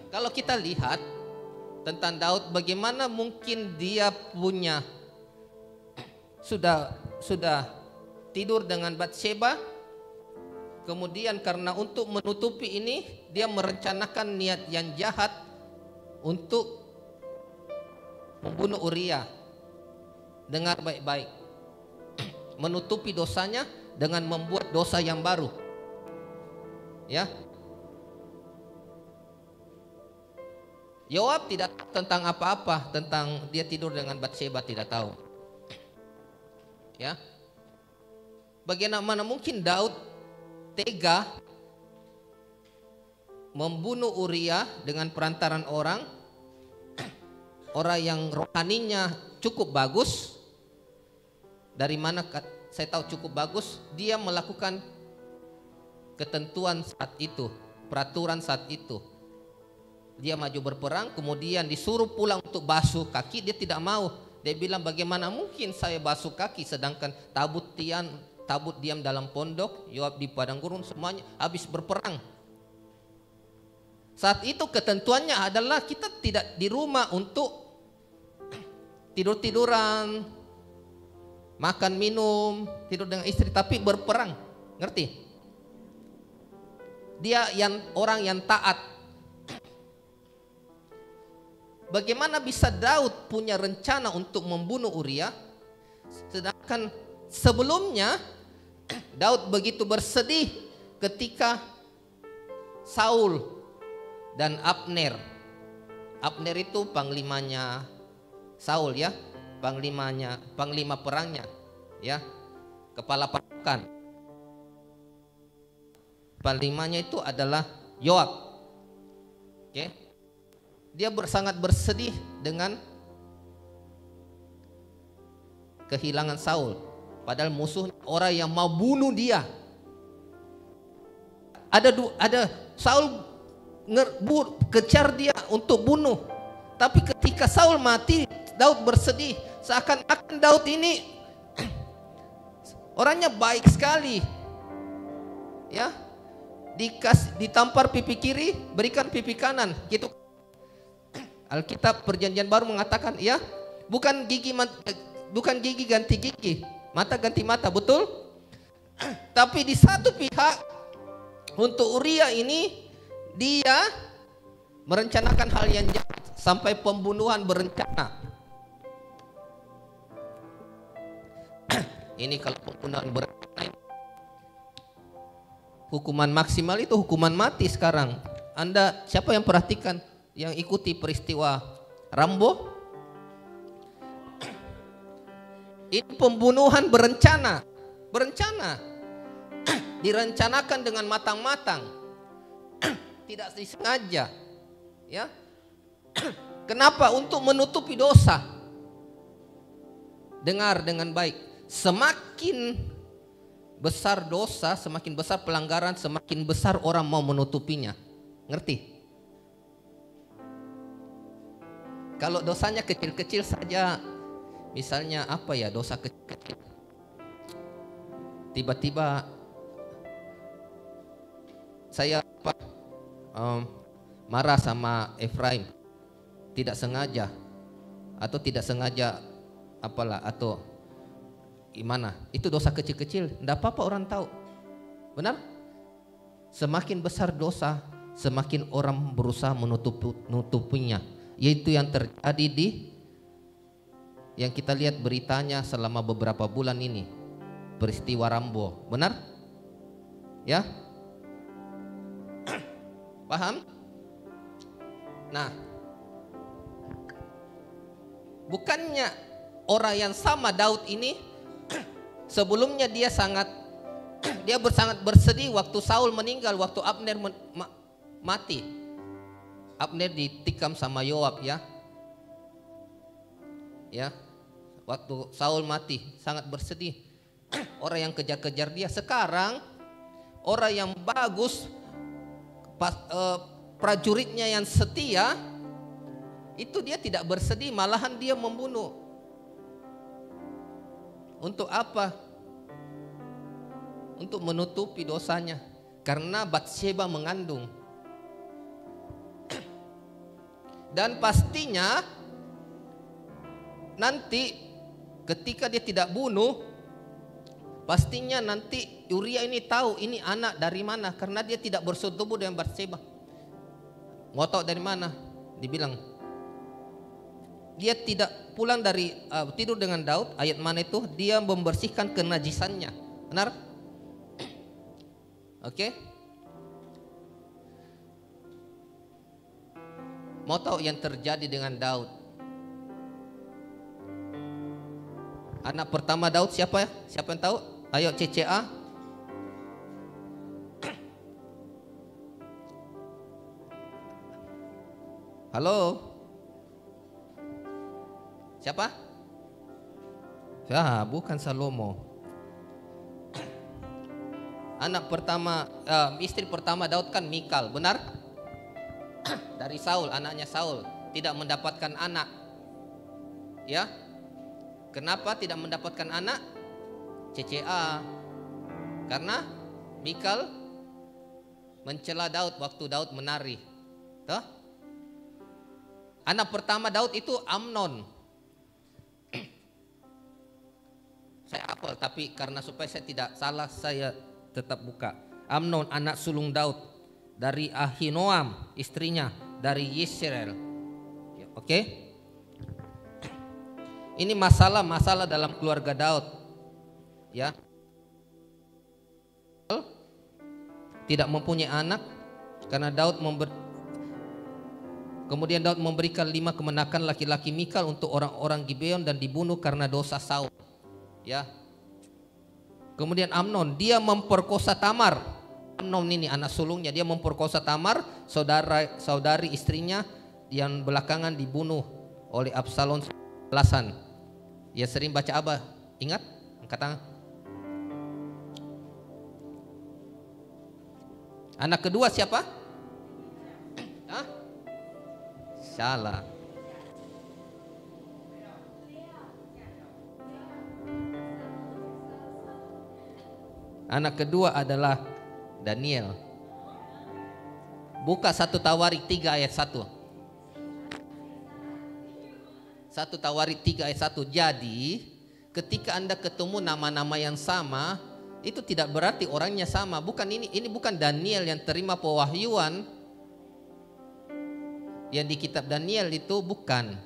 Kalau kita lihat tentang Daud, bagaimana mungkin dia punya sudah tidur dengan Batseba, kemudian karena untuk menutupi ini dia merencanakan niat yang jahat untuk membunuh Uria. Dengar baik-baik, menutupi dosanya dengan membuat dosa yang baru. Ya, Yoab tidak tahu tentang apa-apa, tentang dia tidur dengan Batseba, tidak tahu. Ya, bagaimana mungkin Daud tega membunuh Uria dengan perantaran orang yang rohaninya cukup bagus. Dari mana saya tahu cukup bagus? Dia melakukan ketentuan saat itu, peraturan saat itu. Dia maju berperang, kemudian disuruh pulang untuk basuh kaki, dia tidak mau. Dia bilang, bagaimana mungkin saya basuh kaki sedangkan tabut diam dalam pondok, Yoab di padang gurun, semuanya habis berperang. Saat itu ketentuannya adalah kita tidak di rumah untuk tidur-tiduran, makan minum, tidur dengan istri, tapi berperang. Ngerti? Dia orang yang taat. Bagaimana bisa Daud punya rencana untuk membunuh Uria, sedangkan sebelumnya Daud begitu bersedih ketika Saul dan Abner itu panglimanya Saul, ya, panglima perangnya, ya, kepala pasukan. Panglimanya itu adalah Yoab. Oke. Dia sangat bersedih dengan kehilangan Saul, padahal musuh orang yang mau bunuh dia. Ada Saul kejar dia untuk bunuh, tapi ketika Saul mati, Daud bersedih, seakan-akan Daud ini orangnya baik sekali, ya, ditampar pipi kiri, berikan pipi kanan, gitu. Alkitab Perjanjian Baru mengatakan, ya, bukan gigi ganti gigi, mata ganti mata, betul? Tapi di satu pihak untuk Uria ini, dia merencanakan hal yang jahat sampai pembunuhan berencana. Ini kalau pembunuhan berencana, hukuman maksimal itu hukuman mati sekarang. Anda siapa yang perhatikan, yang ikuti peristiwa Rambo? Ini pembunuhan berencana, direncanakan dengan matang-matang, tidak disengaja, ya. Kenapa? Untuk menutupi dosa. Dengar dengan baik, semakin besar dosa, semakin besar pelanggaran, semakin besar orang mau menutupinya. Ngerti? Kalau dosanya kecil-kecil saja, misalnya apa ya, dosa kecil-kecil, tiba-tiba saya marah sama Efraim, tidak sengaja atau tidak sengaja apalah atau gimana, itu dosa kecil-kecil, tidak apa-apa orang tahu, benar? Semakin besar dosa, semakin orang berusaha menutupinya, yaitu yang terjadi di yang kita lihat beritanya selama beberapa bulan ini, peristiwa Rambo, benar? Ya, paham? Nah, bukannya orang yang sama Daud ini sebelumnya dia sangat bersedih waktu Saul meninggal, waktu Abner mati. Abner ditikam sama Yoab, ya. Ya. Waktu Saul mati sangat bersedih. Orang yang kejar-kejar dia. Sekarang orang yang bagus, prajuritnya yang setia, itu dia tidak bersedih, malahan dia membunuh. Untuk apa? Untuk menutupi dosanya, karena Batsheba mengandung. Dan pastinya nanti ketika dia tidak bunuh, pastinya nanti Uria ini tahu ini anak dari mana, karena dia tidak bersetubuh dengan Batsheba. Mau tahu dari mana? Dibilang dia tidak pulang dari tidur dengan Daud, ayat mana itu? Dia membersihkan kenajisannya, benar? Oke? Mau tahu yang terjadi dengan Daud? Anak pertama Daud siapa ya? Siapa yang tahu? Ayo CCA. Halo? Siapa? Ya, bukan Salomo. Anak pertama, istri pertama Daud kan Mikal, benar? Dari Saul, anaknya Saul, tidak mendapatkan anak. Ya, kenapa tidak mendapatkan anak? CCA, karena Mikal mencela Daud waktu Daud menari. Tuh? Anak pertama Daud itu Amnon. Saya hafal, tapi karena supaya saya tidak salah, saya tetap buka. Amnon anak sulung Daud dari Ahinoam istrinya, dari Yisrael. Oke? Ini masalah dalam keluarga Daud. Ya. Tidak mempunyai anak karena kemudian Daud memberikan 5 kemenakan laki-laki Mikal untuk orang-orang Gibeon dan dibunuh karena dosa Saul. Ya. Kemudian Amnon, dia memperkosa Tamar. Amnon ini anak sulungnya, dia memperkosa Tamar, saudari istrinya yang belakangan dibunuh oleh Absalom belasan. Ya sering baca apa? Ingat? Angkat tangan. Anak kedua siapa? Hah? Salah. Anak kedua adalah Daniel. Buka 1 Tawarik 3 ayat 1. 1 Tawarik 3 ayat 1. Jadi ketika Anda ketemu nama-nama yang sama, itu tidak berarti orangnya sama. Bukan ini bukan Daniel yang terima pewahyuan yang di kitab Daniel itu, bukan.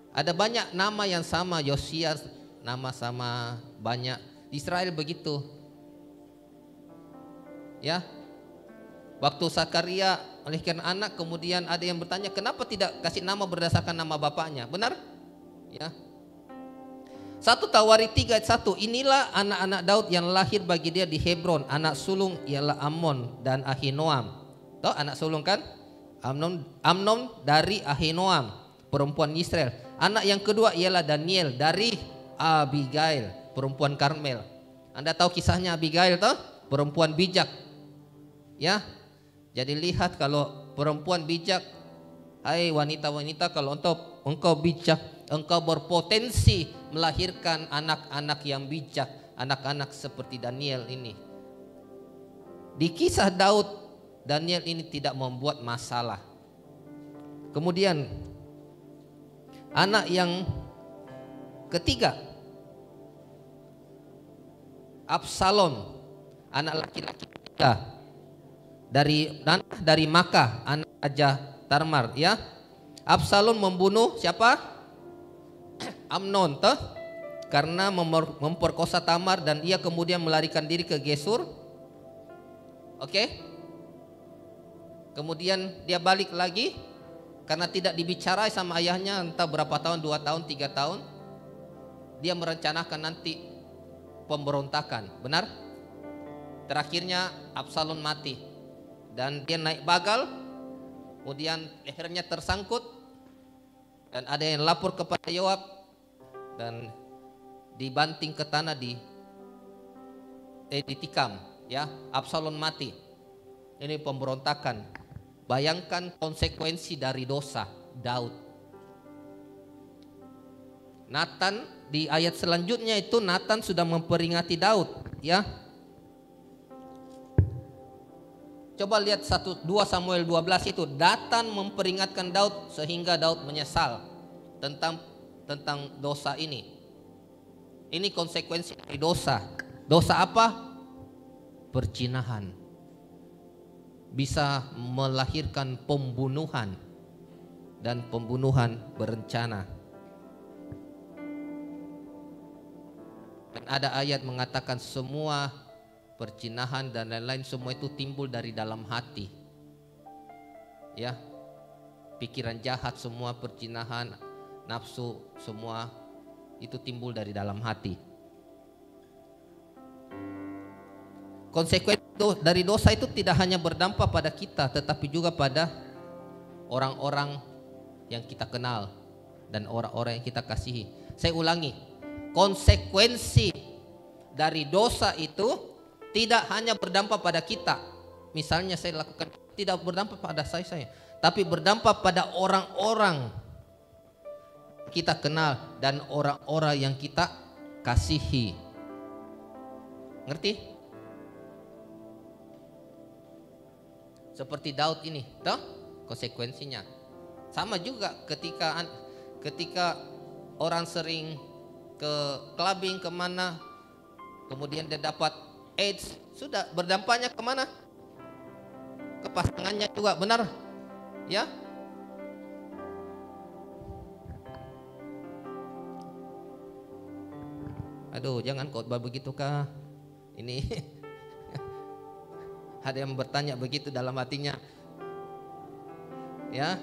Ada banyak nama yang sama, Yosias nama sama banyak. Israel begitu. Ya. Waktu Sakaria melahirkan anak, kemudian ada yang bertanya, kenapa tidak kasih nama berdasarkan nama bapaknya? Benar? Ya. 1 Tawarik 3 ayat 1. Inilah anak-anak Daud yang lahir bagi dia di Hebron. Anak sulung ialah Amnon dan Ahinoam. Tahu anak sulung kan? Amnon dari Ahinoam, perempuan Israel. Anak yang kedua ialah Daniel dari Abigail, perempuan Karmel. Anda tahu kisahnya Abigail toh? Perempuan bijak. Ya. Jadi lihat kalau perempuan bijak, hai wanita-wanita, kalau engkau bijak, engkau berpotensi melahirkan anak-anak yang bijak. anak-anak seperti Daniel ini. Di kisah Daud, Daniel ini tidak membuat masalah. Kemudian anak yang ketiga, Absalom, anak laki-laki dari Makkah, anak Raja Tamar, ya. Absalom membunuh siapa? Amnon, toh? Karena memperkosa Tamar dan ia kemudian melarikan diri ke Gesur. Oke. Kemudian dia balik lagi karena tidak dibicarai sama ayahnya entah berapa tahun, 2 tahun, 3 tahun. Dia merencanakan nanti pemberontakan, benar? Terakhirnya Absalom mati dan dia naik bagal, kemudian lehernya tersangkut dan ada yang lapor kepada Yoab dan dibanting ke tanah, ditikam, ya. Absalom mati. Ini pemberontakan. Bayangkan konsekuensi dari dosa Daud. Nathan di ayat selanjutnya itu Nathan sudah memperingati Daud, ya. Coba lihat 2 Samuel 12 itu, Nathan memperingatkan Daud sehingga Daud menyesal tentang dosa ini. Ini konsekuensi dari dosa. Dosa apa? Perzinahan. Bisa melahirkan pembunuhan dan pembunuhan berencana. Dan ada ayat mengatakan semua perzinahan dan lain-lain semua itu timbul dari dalam hati. Ya. Pikiran jahat semua, perzinahan, nafsu semua itu timbul dari dalam hati. Konsekuensi dari dosa itu tidak hanya berdampak pada kita, tetapi juga pada orang-orang yang kita kenal dan orang-orang yang kita kasihi. Saya ulangi, konsekuensi dari dosa itu tidak hanya berdampak pada kita. Misalnya saya lakukan, tidak berdampak pada saya, tapi berdampak pada orang-orang kita kenal dan orang-orang yang kita kasihi. Ngerti? Seperti Daud ini, toh konsekuensinya. Sama juga ketika orang sering ke clubbing kemana, kemudian dia dapat AIDS, sudah berdampaknya kemana? Ke pasangannya juga, benar? Ya. Aduh, jangan khotbah begitu kah? Ini ada yang bertanya begitu dalam hatinya. Ya.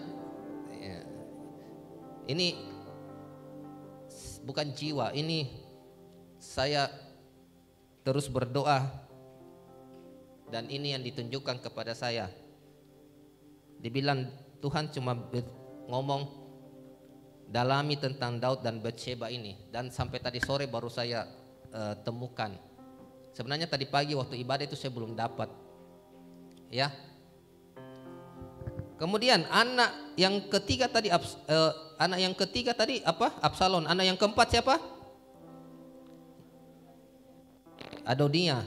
Ini bukan jiwa, ini saya terus berdoa dan ini yang ditunjukkan kepada saya. Dibilang Tuhan cuma ngomong dalami tentang Daud dan Batsheba ini, dan sampai tadi sore baru saya temukan. Sebenarnya tadi pagi waktu ibadah itu saya belum dapat. Ya. Kemudian anak yang ketiga tadi apa? Absalom. Anak yang keempat siapa? Adonia.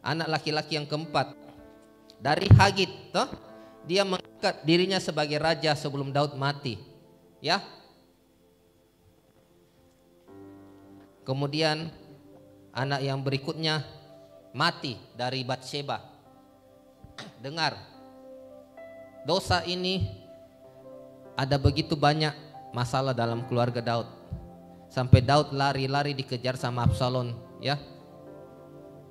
Anak laki-laki yang keempat dari Hagit, toh? Dia mengangkat dirinya sebagai raja sebelum Daud mati. Ya. Kemudian anak yang berikutnya mati dari Batsheba. Dengar, dosa ini ada begitu banyak masalah dalam keluarga Daud. Sampai Daud lari-lari dikejar sama Absalom, ya.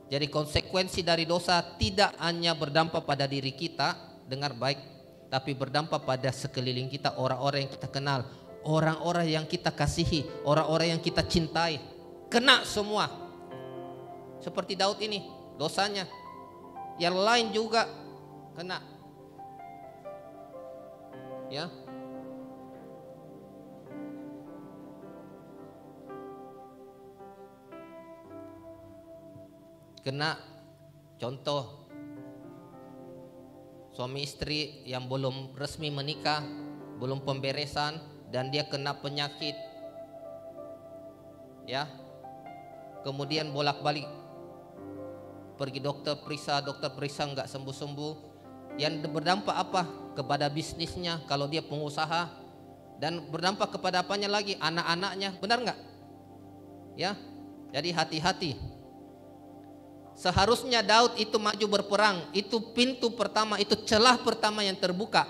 Jadi konsekuensi dari dosa tidak hanya berdampak pada diri kita, dengar baik, tapi berdampak pada sekeliling kita, orang-orang yang kita kenal, orang-orang yang kita kasihi, orang-orang yang kita cintai. Kena semua. Seperti Daud ini, dosanya. Yang lain juga kena. Ya. Kena contoh suami istri yang belum resmi menikah, belum pemberesan dan dia kena penyakit. Ya. kemudian bolak-balik pergi dokter periksa nggak sembuh-sembuh. Yang berdampak apa? Kepada bisnisnya kalau dia pengusaha, dan berdampak kepada apanya lagi? Anak-anaknya, benar nggak? Ya, jadi hati-hati. Seharusnya Daud itu maju berperang, itu pintu pertama, itu celah pertama yang terbuka.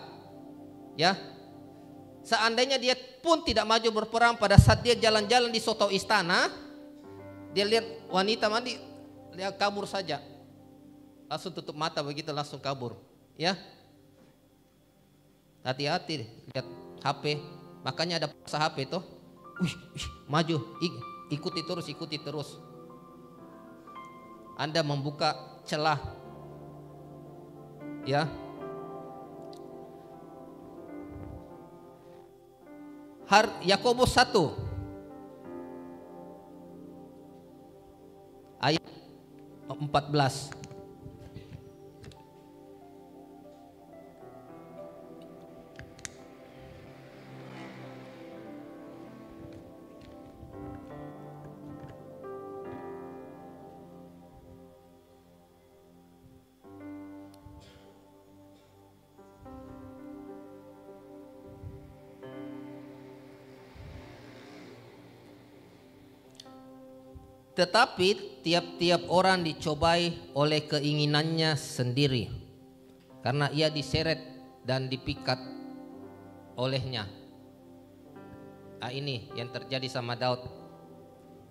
Ya, seandainya dia pun tidak maju berperang, pada saat dia jalan-jalan di soto istana, dia lihat wanita mandi, dia kabur saja, langsung tutup mata begitu, langsung kabur. Ya, hati-hati lihat HP, makanya ada paksa HP tuh, maju, ikuti terus. Anda membuka celah, ya. Yakobus 1 ayat 14. Tetapi tiap-tiap orang dicobai oleh keinginannya sendiri, karena ia diseret dan dipikat olehnya. Ini yang terjadi sama Daud.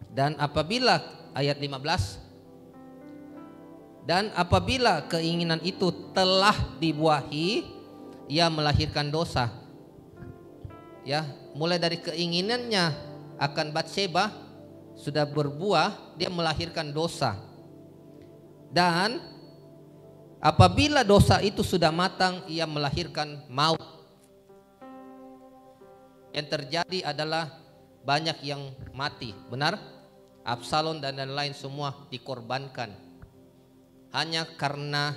Dan apabila ayat 15, dan apabila keinginan itu telah dibuahi, ia melahirkan dosa. Ya, mulai dari keinginannya akan Batseba sudah berbuah, dia melahirkan dosa. Dan apabila dosa itu sudah matang, ia melahirkan maut. Yang terjadi adalah banyak yang mati, benar? Absalom dan lain semua dikorbankan hanya karena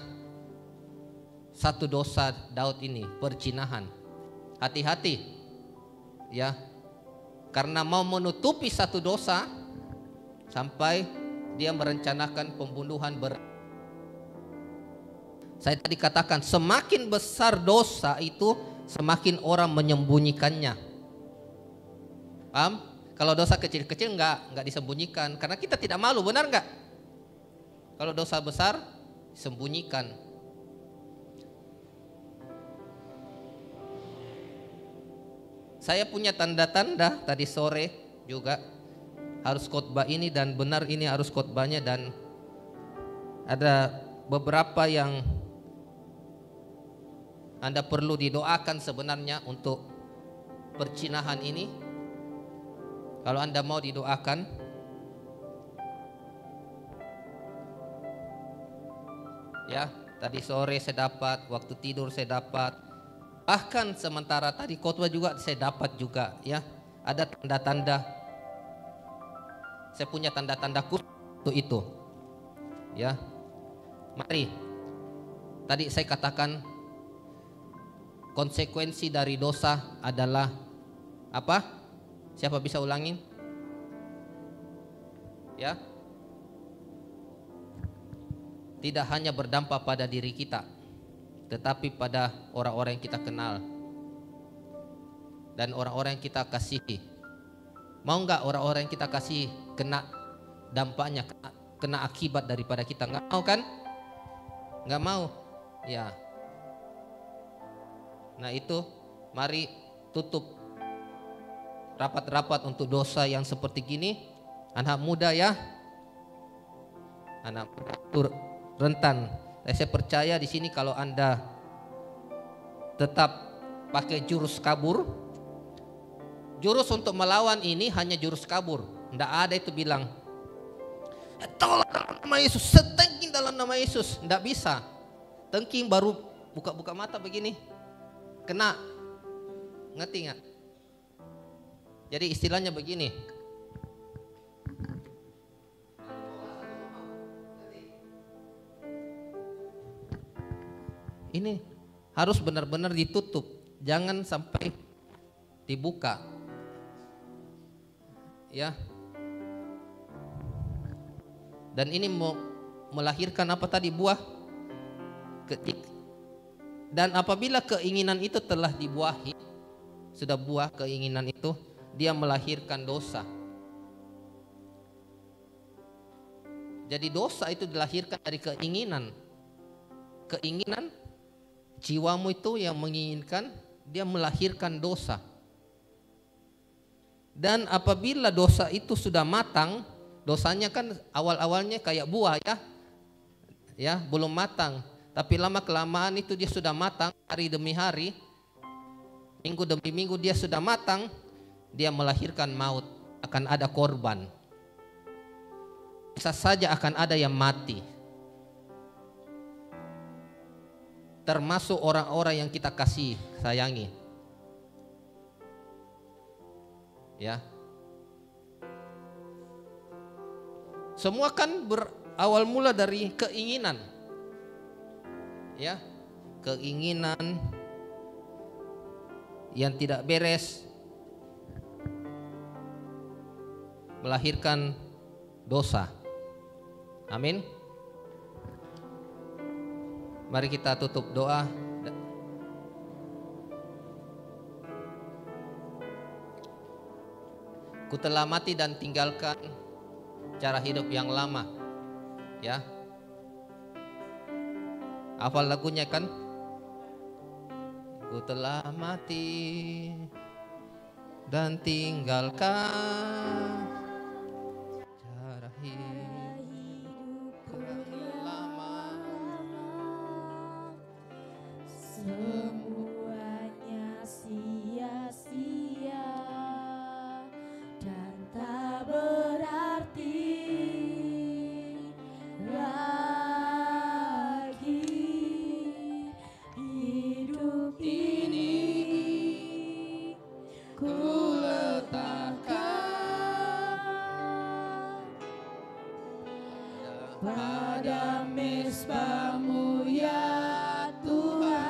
satu dosa Daud ini, perzinahan. Hati-hati, ya, karena mau menutupi satu dosa, sampai dia merencanakan pembunuhan Saya tadi katakan, semakin besar dosa itu, semakin orang menyembunyikannya. Paham? Kalau dosa kecil-kecil enggak disembunyikan, karena kita tidak malu, benar enggak? Kalau dosa besar sembunyikan. Saya punya tanda-tanda tadi sore juga, harus khotbah ini dan benar ini harus khotbahnya, dan ada beberapa yang Anda perlu didoakan sebenarnya untuk perzinahan ini. Kalau Anda mau didoakan, ya, tadi sore saya dapat, waktu tidur saya dapat, bahkan sementara tadi khotbah juga saya dapat juga, ya, ada tanda-tanda. Saya punya tanda-tanda khusus itu, ya. Mari, tadi saya katakan konsekuensi dari dosa adalah apa? Siapa bisa ulangin? Ya, tidak hanya berdampak pada diri kita, tetapi pada orang-orang yang kita kenal dan orang-orang yang kita kasihi. Mau nggak orang-orang yang kita kasih kena dampaknya, kena akibat daripada kita? Nggak mau kan? Nggak mau, ya. Nah itu, mari tutup rapat-rapat untuk dosa yang seperti gini. Anak muda, ya, anak muda rentan. Saya percaya di sini kalau Anda tetap pakai jurus kabur, jurus untuk melawan ini hanya jurus kabur. Tidak ada itu bilang, tolong dalam nama Yesus, setengking dalam nama Yesus. Tidak bisa. Tengking baru buka-buka mata begini, kena. Ngerti nggak? Jadi istilahnya begini. Ini harus benar-benar ditutup, jangan sampai dibuka. Ya, Dan ini melahirkan apa tadi? Buah. Dan apabila keinginan itu telah dibuahi, sudah buah keinginan itu, dia melahirkan dosa. Jadi dosa itu dilahirkan dari keinginan. Keinginan jiwamu itu yang menginginkan, dia melahirkan dosa. Dan apabila dosa itu sudah matang, dosanya kan awal-awalnya kayak buah ya, belum matang. Tapi lama kelamaan itu dia sudah matang, hari demi hari, minggu demi minggu dia sudah matang, dia melahirkan maut, akan ada korban. Bisa saja akan ada yang mati. Termasuk orang-orang yang kita kasih, sayangi. Ya. Semua kan berawal mula dari keinginan. Ya. Keinginan yang tidak beres melahirkan dosa. Amin. Mari kita tutup doa. Ku telah mati dan tinggalkan cara hidup yang lama. Ya. Hafal lagunya kan? Ku telah mati dan tinggalkan cara hidup yang lama. Semuanya sia-sia dan tak berarti lagi hidup ini. Ku letakkan pada mezbah-Mu ya Tuhan.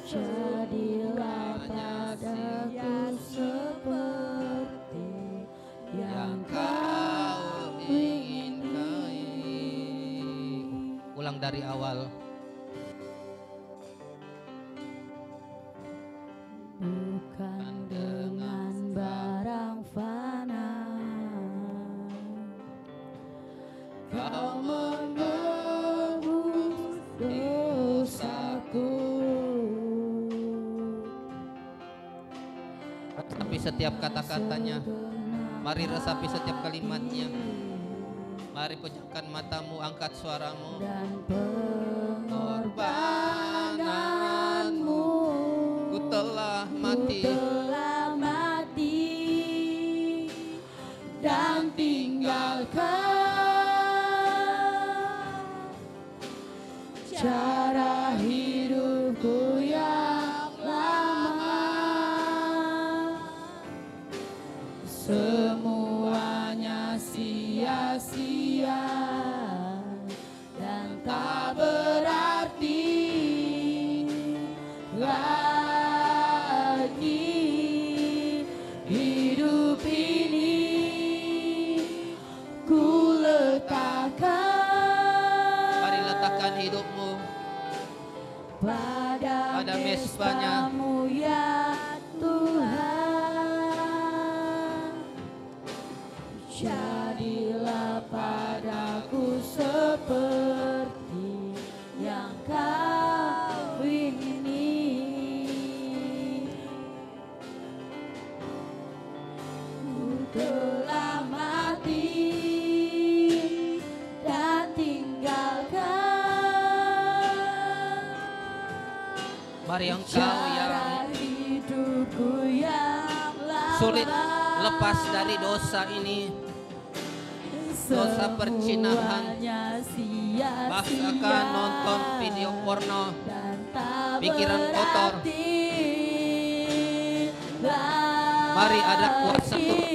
Jadilah padaku seperti yang Kau inginkan. Ulang dari awal. Bukan dengan barang fana Kau menebus dosaku. Resapi setiap kata-katanya. Mari resapi setiap kalimatnya. Mari pejamkan matamu, angkat suaramu. Dan pengorbananmu, Ku telah mati telah mati dan tinggalkan cara hidupku yang lama. Semuanya sia-sia dan tak berarti lagi hidup ini. Ku letakkan, Mari letakkan hidupmu pada mezbah-Nya. mezbah-Mu ya Tuhan. Jadilah padaku seperti yang Kau ingini. Ku telah mati dan tinggalkan Mari engkau cara yang hidupku yang lama. sulit lepas dari dosa ini, dosa percinahan, Semuanya sia-sia bahkan nonton video porno, dan tak pikiran kotor. berarti Mari ada kuasa lagi Tuhan.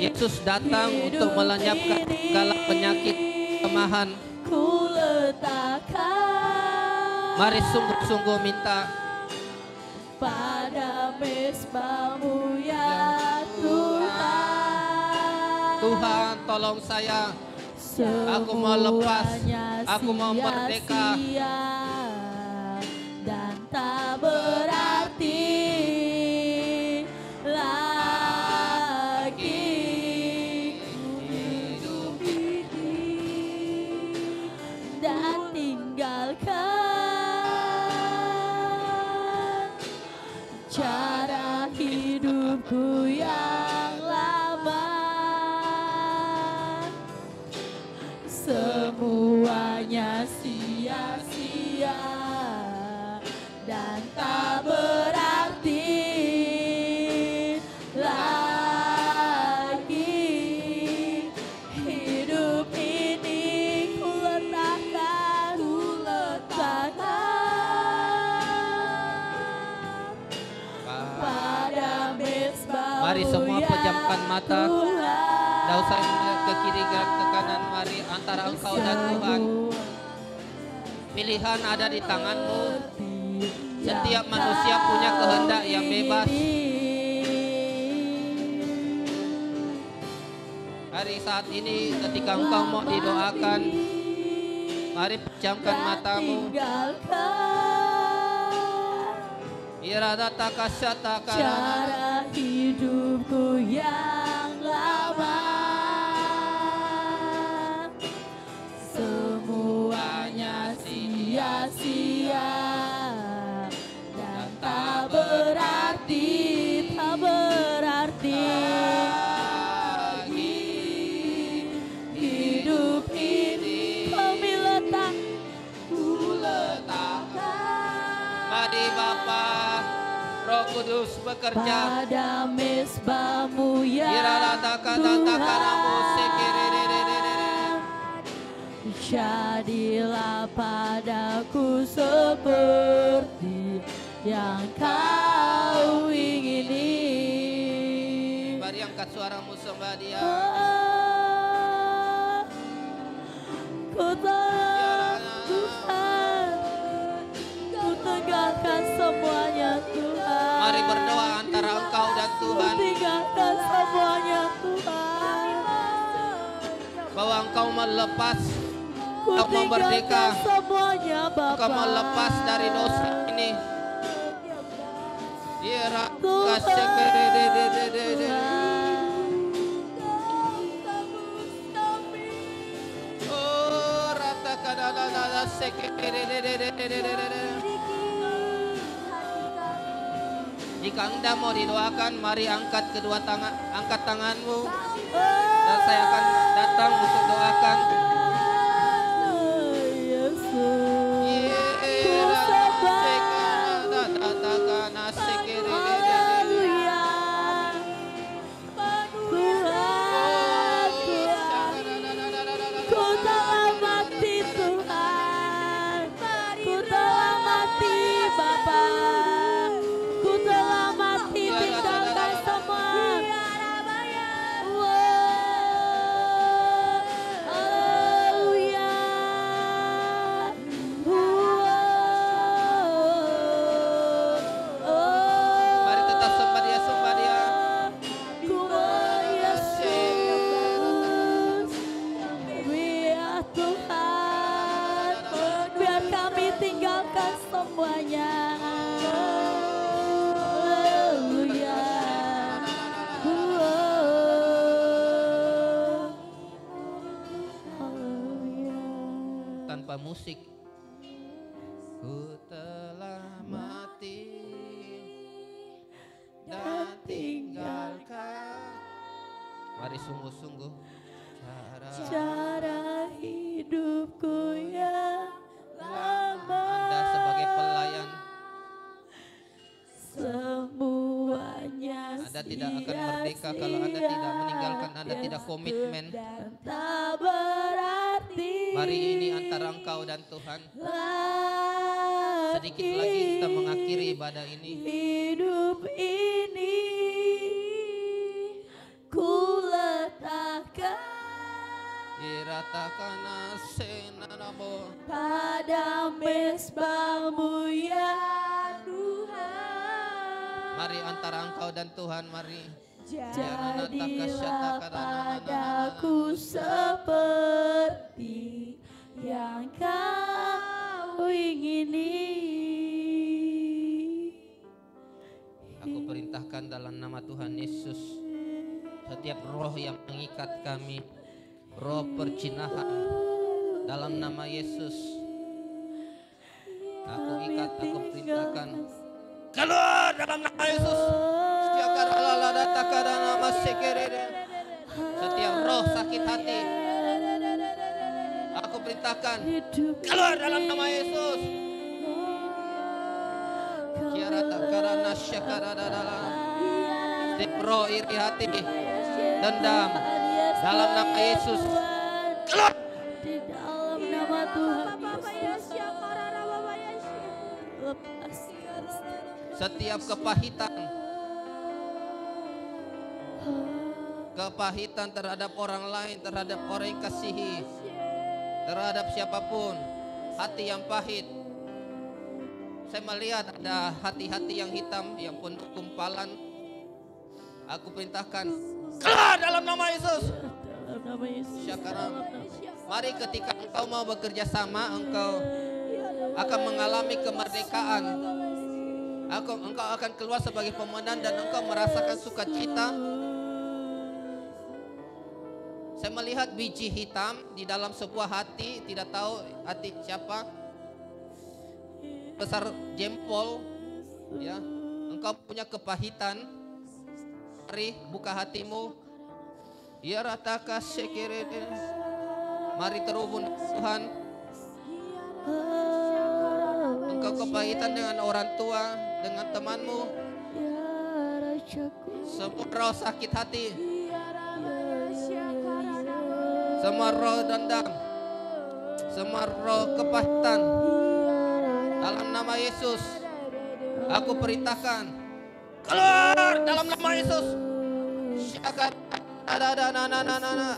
Yesus datang untuk hidup melenyapkan ini. segala penyakit, kelemahan. Ku letakkan Mari sungguh-sungguh minta pada mezbah-Mu ya Tuhan. Tuhan tolong saya. Aku mau lepas, aku mau merdeka. Dan tak berarti lagi hidup ini dan tinggalkan cara hidupku yang lama. Semuanya sia-sia dan tak berarti lagi hidup ini. Ku letakkan pada mezbahmu. Mari semua pejamkan mata. Tidak usah melihat ke kiri dan ke kanan. Mari antara engkau dan Tuhan. Pilihan ada di tanganmu. Setiap manusia punya kehendak yang bebas. Hari saat ini ketika engkau mau didoakan, mari pejamkan matamu. Iradata kasyata Cara hidupku yang lama, semuanya sia-sia dan tak berarti hidup ini. Kami letakkan Mari Bapa, Roh Kudus bekerja. pada mezbahmu ya Tuhan. Jadilah padaku seperti yang kau ingini. Mari angkat suaramu sembah Dia. Ku tolong Tuhan, ku tegakkan semuanya Tuhan. Mari berdoa antara engkau dan Tuhan. Ku tinggalkan semuanya Tuhan. Bahwa engkau melepas, Ku engkau mau merdeka, tinggalkan semuanya Bapa. engkau mau lepas dari dosa ini. Oh, rata kadang-kadang Jika Anda mau didoakan, mari angkat kedua tangan, angkat tanganmu, dan saya akan datang untuk doakan. Tanpa musik, ku telah mati dan tinggalkan. Mari sungguh-sungguh cara hidupku yang lama. Anda sebagai pelayan, semuanya Anda tidak akan merdeka kalau Anda tidak meninggalkan, Anda tidak komitmen. dan tak berarti. Mari ini antara engkau dan Tuhan. Lagi Sedikit lagi kita mengakhiri ibadah ini. hidup ini ku letakkan Iratakana senanabo. pada mezbahmu ya Tuhan. Mari antara engkau dan Tuhan, mari. Jadilah padaku seperti yang kau ingini. Aku perintahkan dalam nama Tuhan Yesus, setiap roh yang mengikat kami, roh percinahan, dalam nama Yesus, aku ikat, aku perintahkan, keluar dalam nama Yesus. Setiap roh sakit hati, aku perintahkan, keluar dalam nama Yesus. Setiap roh iri hati, dendam, dalam nama Yesus, keluar. Di dalam nama Tuhan Yesus. Lepaskan Setiap kepahitan terhadap orang lain, terhadap orang yang kasihi, terhadap siapapun, hati yang pahit. Saya melihat ada hati-hati yang hitam, yang penuh kumpalan. Aku perintahkan, keluar dalam nama Yesus. dalam nama Yesus. Syakaram. Mari ketika engkau mau bekerja sama, engkau akan mengalami kemerdekaan. Engkau akan keluar sebagai pemenang dan engkau merasakan sukacita. Saya melihat biji hitam di dalam sebuah hati, tidak tahu hati siapa. Besar jempol, ya. Engkau punya kepahitan. Mari buka hatimu. Ya rataka sekirede. Mari terhubung Tuhan. Engkau kepahitan dengan orang tua, dengan temanmu. Semua roh sakit hati, semua roh dendam, semua roh kepahitan, dalam nama Yesus, aku perintahkan, keluar dalam nama Yesus.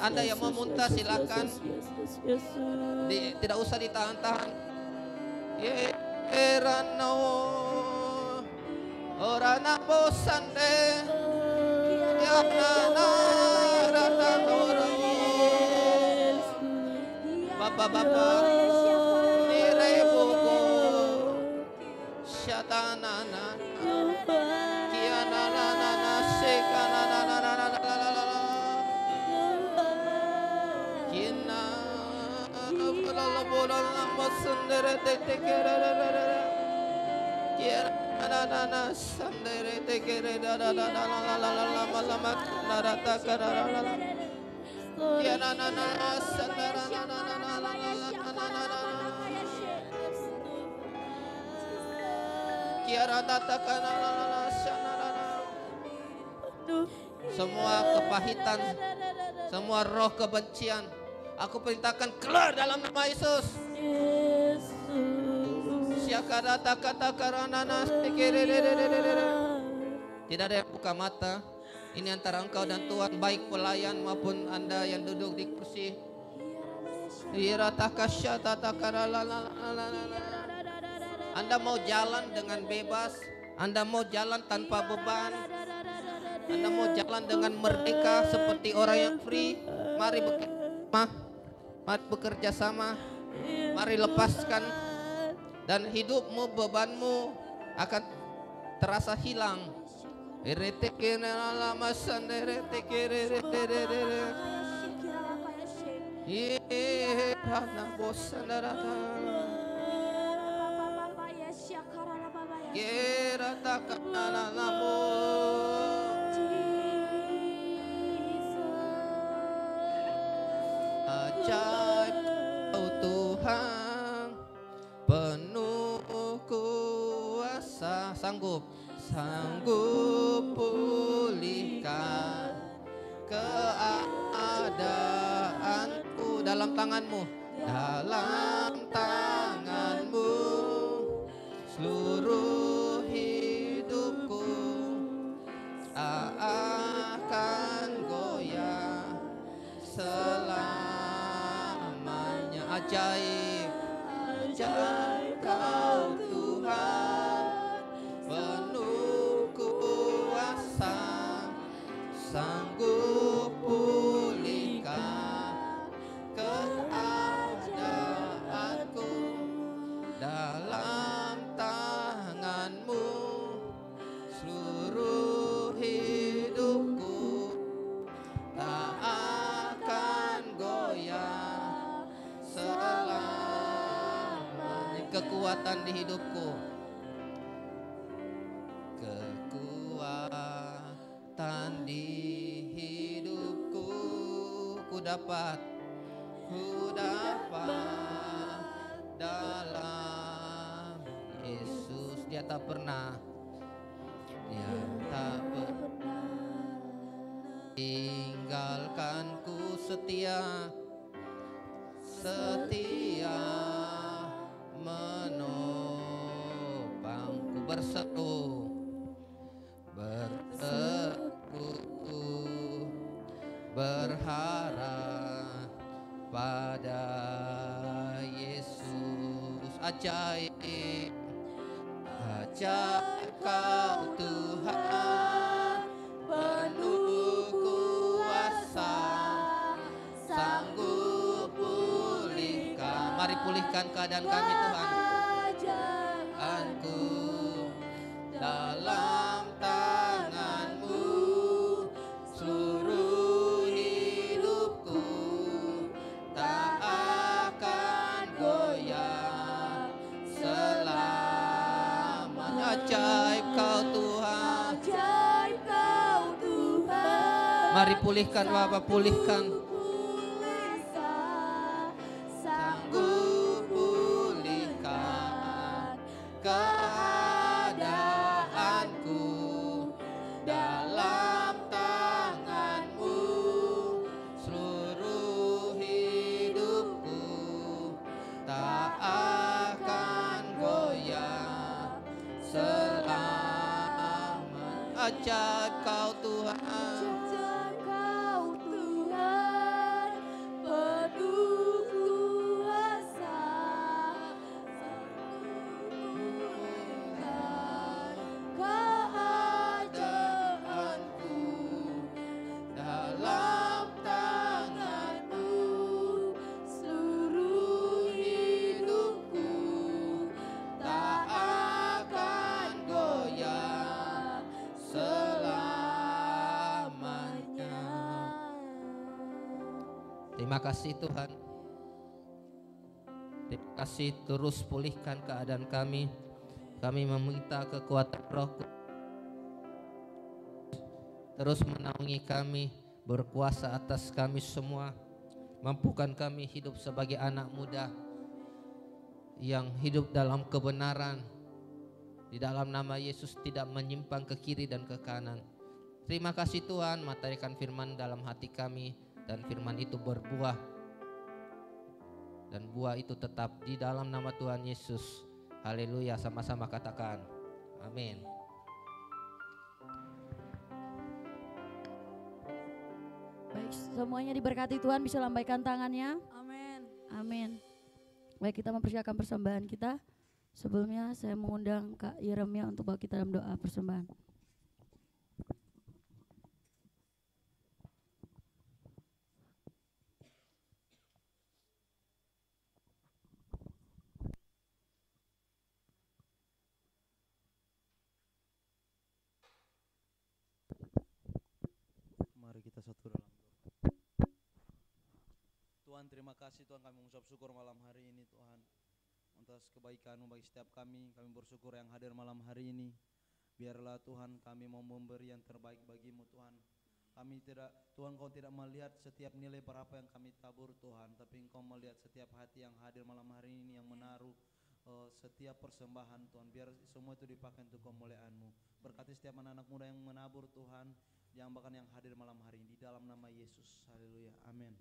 Anda yang mau muntah silakan, tidak usah ditahan-tahan. Erano orana bosande ya na rata ora baba nire buku syatanana kiana na sekana na kina bola lama sendiri tekera na sandere tekere da lama narata karara ya na sandara kiara data karara semua kepahitan, semua roh kebencian, aku perintahkan keluar dalam nama Yesus. Tidak ada yang buka mata. Ini antara engkau dan Tuhan, baik pelayan maupun Anda yang duduk di kursi. Anda mau jalan dengan bebas, Anda mau jalan tanpa beban, Anda mau jalan dengan merdeka seperti orang yang free. Mari bekerja sama, mari lepaskan. Dan hidupmu, bebanmu akan terasa hilang. Ajaib Kau Tuhan, penuh kuasa, sanggup pulihkan keadaanku dalam tanganmu, seluruh hidupku akan goyah selamanya. Ajaib Kau Tuhan, penuh kuasa, di hidupku. Kekuatan di hidupku, ku dapat dalam Yesus. Dia tak pernah tinggalkanku, setia menopangku, berseru berharap pada Yesus. Ajaib Kau Tuhan, penuh kuasa, sanggup pulihkan. Mari pulihkan keadaan kami Tuhan. Aku dalam tangan-Mu, seluruh hidupku tak akan goyah selamanya. Ajaib Kau Tuhan, Ajaib Kau Tuhan. mari pulihkan Bapa, pulihkan. Sanggup pulihkan keadaanku, dalam tangan-Mu, seluruh hidupku tak akan goyah selamanya. Ajaib Kau Tuhan, Ajaib Kau Tuhan, penuh kuasa, sanggup pulihkan keadaanku, dalam tangan-Mu, seluruh hidupku tak akan goyah selamanya. Terima kasih Tuhan. Terima kasih, terus pulihkan keadaan kami. Kami meminta kekuatan Roh Kudus terus menaungi kami, berkuasa atas kami semua. Mampukan kami hidup sebagai anak muda yang hidup dalam kebenaran. Di dalam nama Yesus tidak menyimpang ke kiri dan ke kanan. Terima kasih Tuhan, mataharikan firman dalam hati kami, dan firman itu berbuah, dan buah itu tetap di dalam nama Tuhan Yesus. Haleluya, sama-sama katakan amin. Baik, semuanya diberkati Tuhan, bisa lambaikan tangannya. Amin. Amin. Baik, kita mempersiapkan persembahan kita. Sebelumnya saya mengundang Kak Yeremia untuk bawa kita dalam doa persembahan. Mari kita satu dalam doa. Tuhan, terima kasih Tuhan, kami mengucap syukur malam hari ini Tuhan atas kebaikan-Mu bagi setiap kami. Kami bersyukur yang hadir malam hari ini. Biarlah Tuhan kami mau memberi yang terbaik bagi-Mu Tuhan. Kami tidak, Tuhan, Kau tidak melihat setiap nilai berapa yang kami tabur Tuhan, tapi Engkau melihat setiap hati yang hadir malam hari ini, yang menaruh setiap persembahan Tuhan. Biar semua itu dipakai untuk kemuliaan-Mu. Berkati setiap anak-anak muda yang menabur Tuhan, yang bahkan yang hadir malam hari ini, di dalam nama Yesus. Haleluya, amin.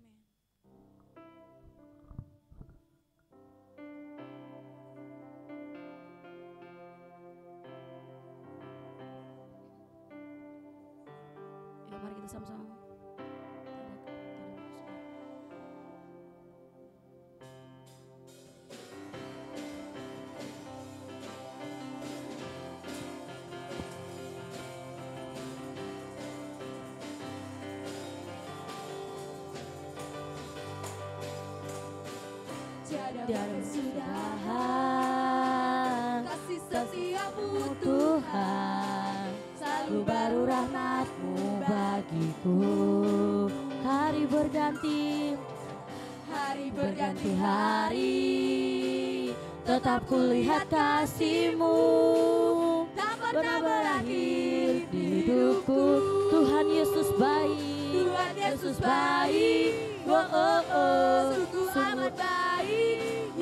Ya, mari kita sama-sama. Tiada kesudahan kasih setiap-Mu Tuhan, selalu baru rahmat-Mu bagiku. Hari berganti hari, tetap kulihat kasih-Mu tak pernah berakhir di hidupku. Tuhan Yesus baik, Tuhan Yesus baik, oh oh oh, sungguh amat baik,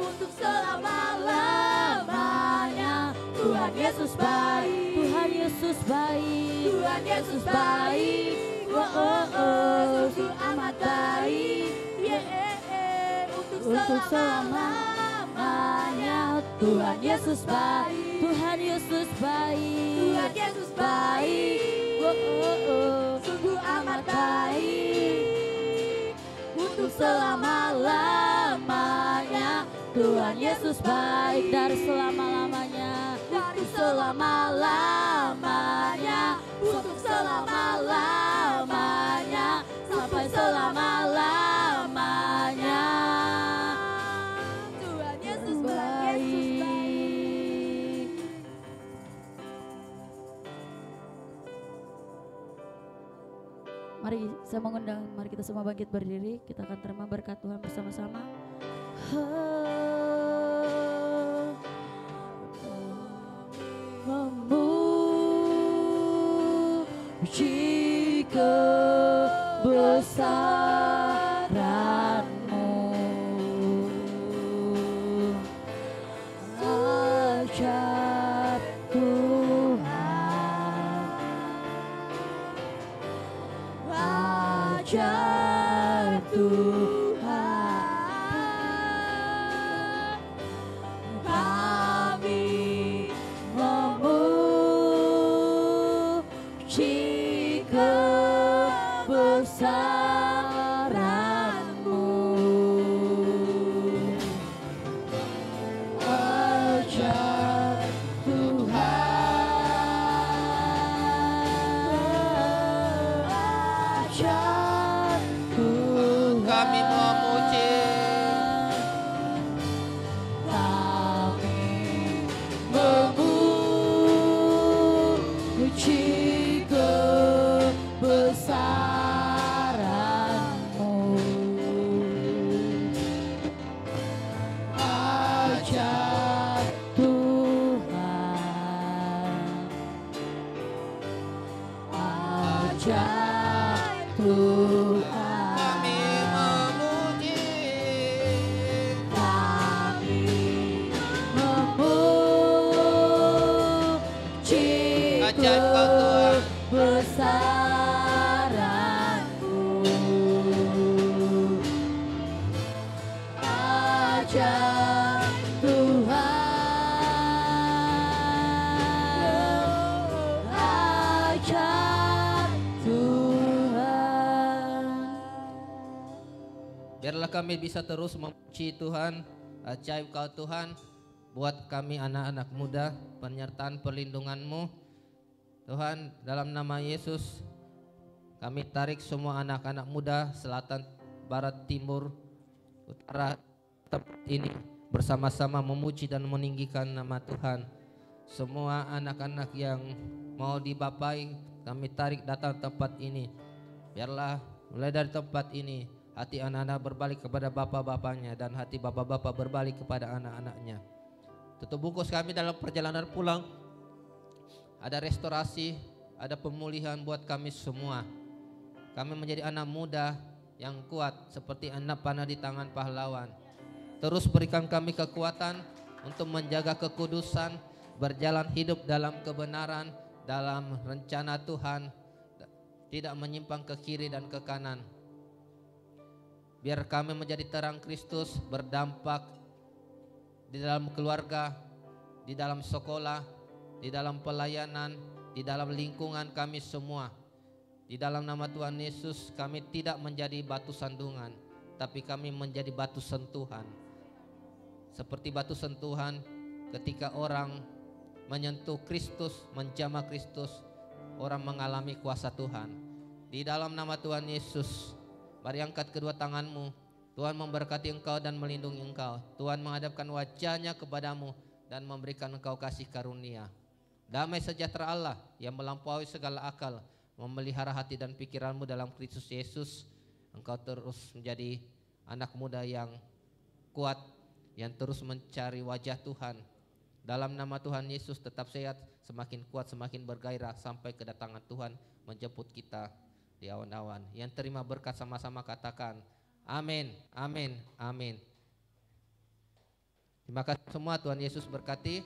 untuk selama-lamanya. Tuhan Yesus baik, Tuhan Yesus baik, Tuhan Yesus baik, oh oh oh, sungguh amat baik, untuk selama-lamanya. Tuhan Yesus baik, Tuhan Yesus baik, Tuhan Yesus baik, oh oh oh, sungguh amat baik, untuk selama-lamanya. Tuhan Yesus baik dari selama-lamanya, Dari selama-lamanya, untuk selama-lamanya, sampai selama-lamanya. Tuhan Yesus baik. Mari saya mengundang, mari kita semua bangkit berdiri, kita akan terima berkat Tuhan bersama-sama. Memuji kebesaran-Mu, ajaib Tuhan, ajaib Tuhan. Kami memuji kebesaran-Mu, ajaib Tuhan, ajaib Tuhan. Kami memuji, memuji kebesaran-Mu, ajaib Tuhan, ajaib Tuhan. kami memuji, Kami memuji ajaib Kau Tuhan. kebesaran-Mu, ajaib Tuhan, ajaib Tuhan. Biarlah kami bisa terus memuji Tuhan, ajaib Kau Tuhan. Buat kami anak-anak muda, penyertaan perlindungan-Mu Tuhan, dalam nama Yesus kami tarik semua anak-anak muda selatan, barat, timur, utara tempat ini bersama-sama memuji dan meninggikan nama Tuhan. Semua anak-anak yang mau dibapai kami tarik datang tempat ini. Biarlah mulai dari tempat ini hati anak-anak berbalik kepada bapak-bapaknya dan hati bapak-bapak berbalik kepada anak-anaknya. Tutup bungkus kami dalam perjalanan pulang. Ada restorasi, ada pemulihan buat kami semua. Kami menjadi anak muda yang kuat seperti anak panah di tangan pahlawan. Terus berikan kami kekuatan untuk menjaga kekudusan, berjalan hidup dalam kebenaran, dalam rencana Tuhan, tidak menyimpang ke kiri dan ke kanan. Biar kami menjadi terang Kristus, berdampak di dalam keluarga, di dalam sekolah, di dalam pelayanan, di dalam lingkungan kami semua. Di dalam nama Tuhan Yesus kami tidak menjadi batu sandungan, tapi kami menjadi batu sentuhan. Seperti batu sentuhan ketika orang menyentuh Kristus, menjamah Kristus, orang mengalami kuasa Tuhan. Di dalam nama Tuhan Yesus, mari angkat kedua tanganmu. Tuhan memberkati engkau dan melindungi engkau. Tuhan menghadapkan wajahnya kepadamu dan memberikan engkau kasih karunia. Damai sejahtera Allah yang melampaui segala akal memelihara hati dan pikiranmu dalam Kristus Yesus. Engkau terus menjadi anak muda yang kuat, yang terus mencari wajah Tuhan. Dalam nama Tuhan Yesus tetap sehat, semakin kuat, semakin bergairah sampai kedatangan Tuhan menjemput kita di awan-awan. Yang terima berkat sama-sama katakan amin, amin, amin. Terima kasih semua, Tuhan Yesus berkati.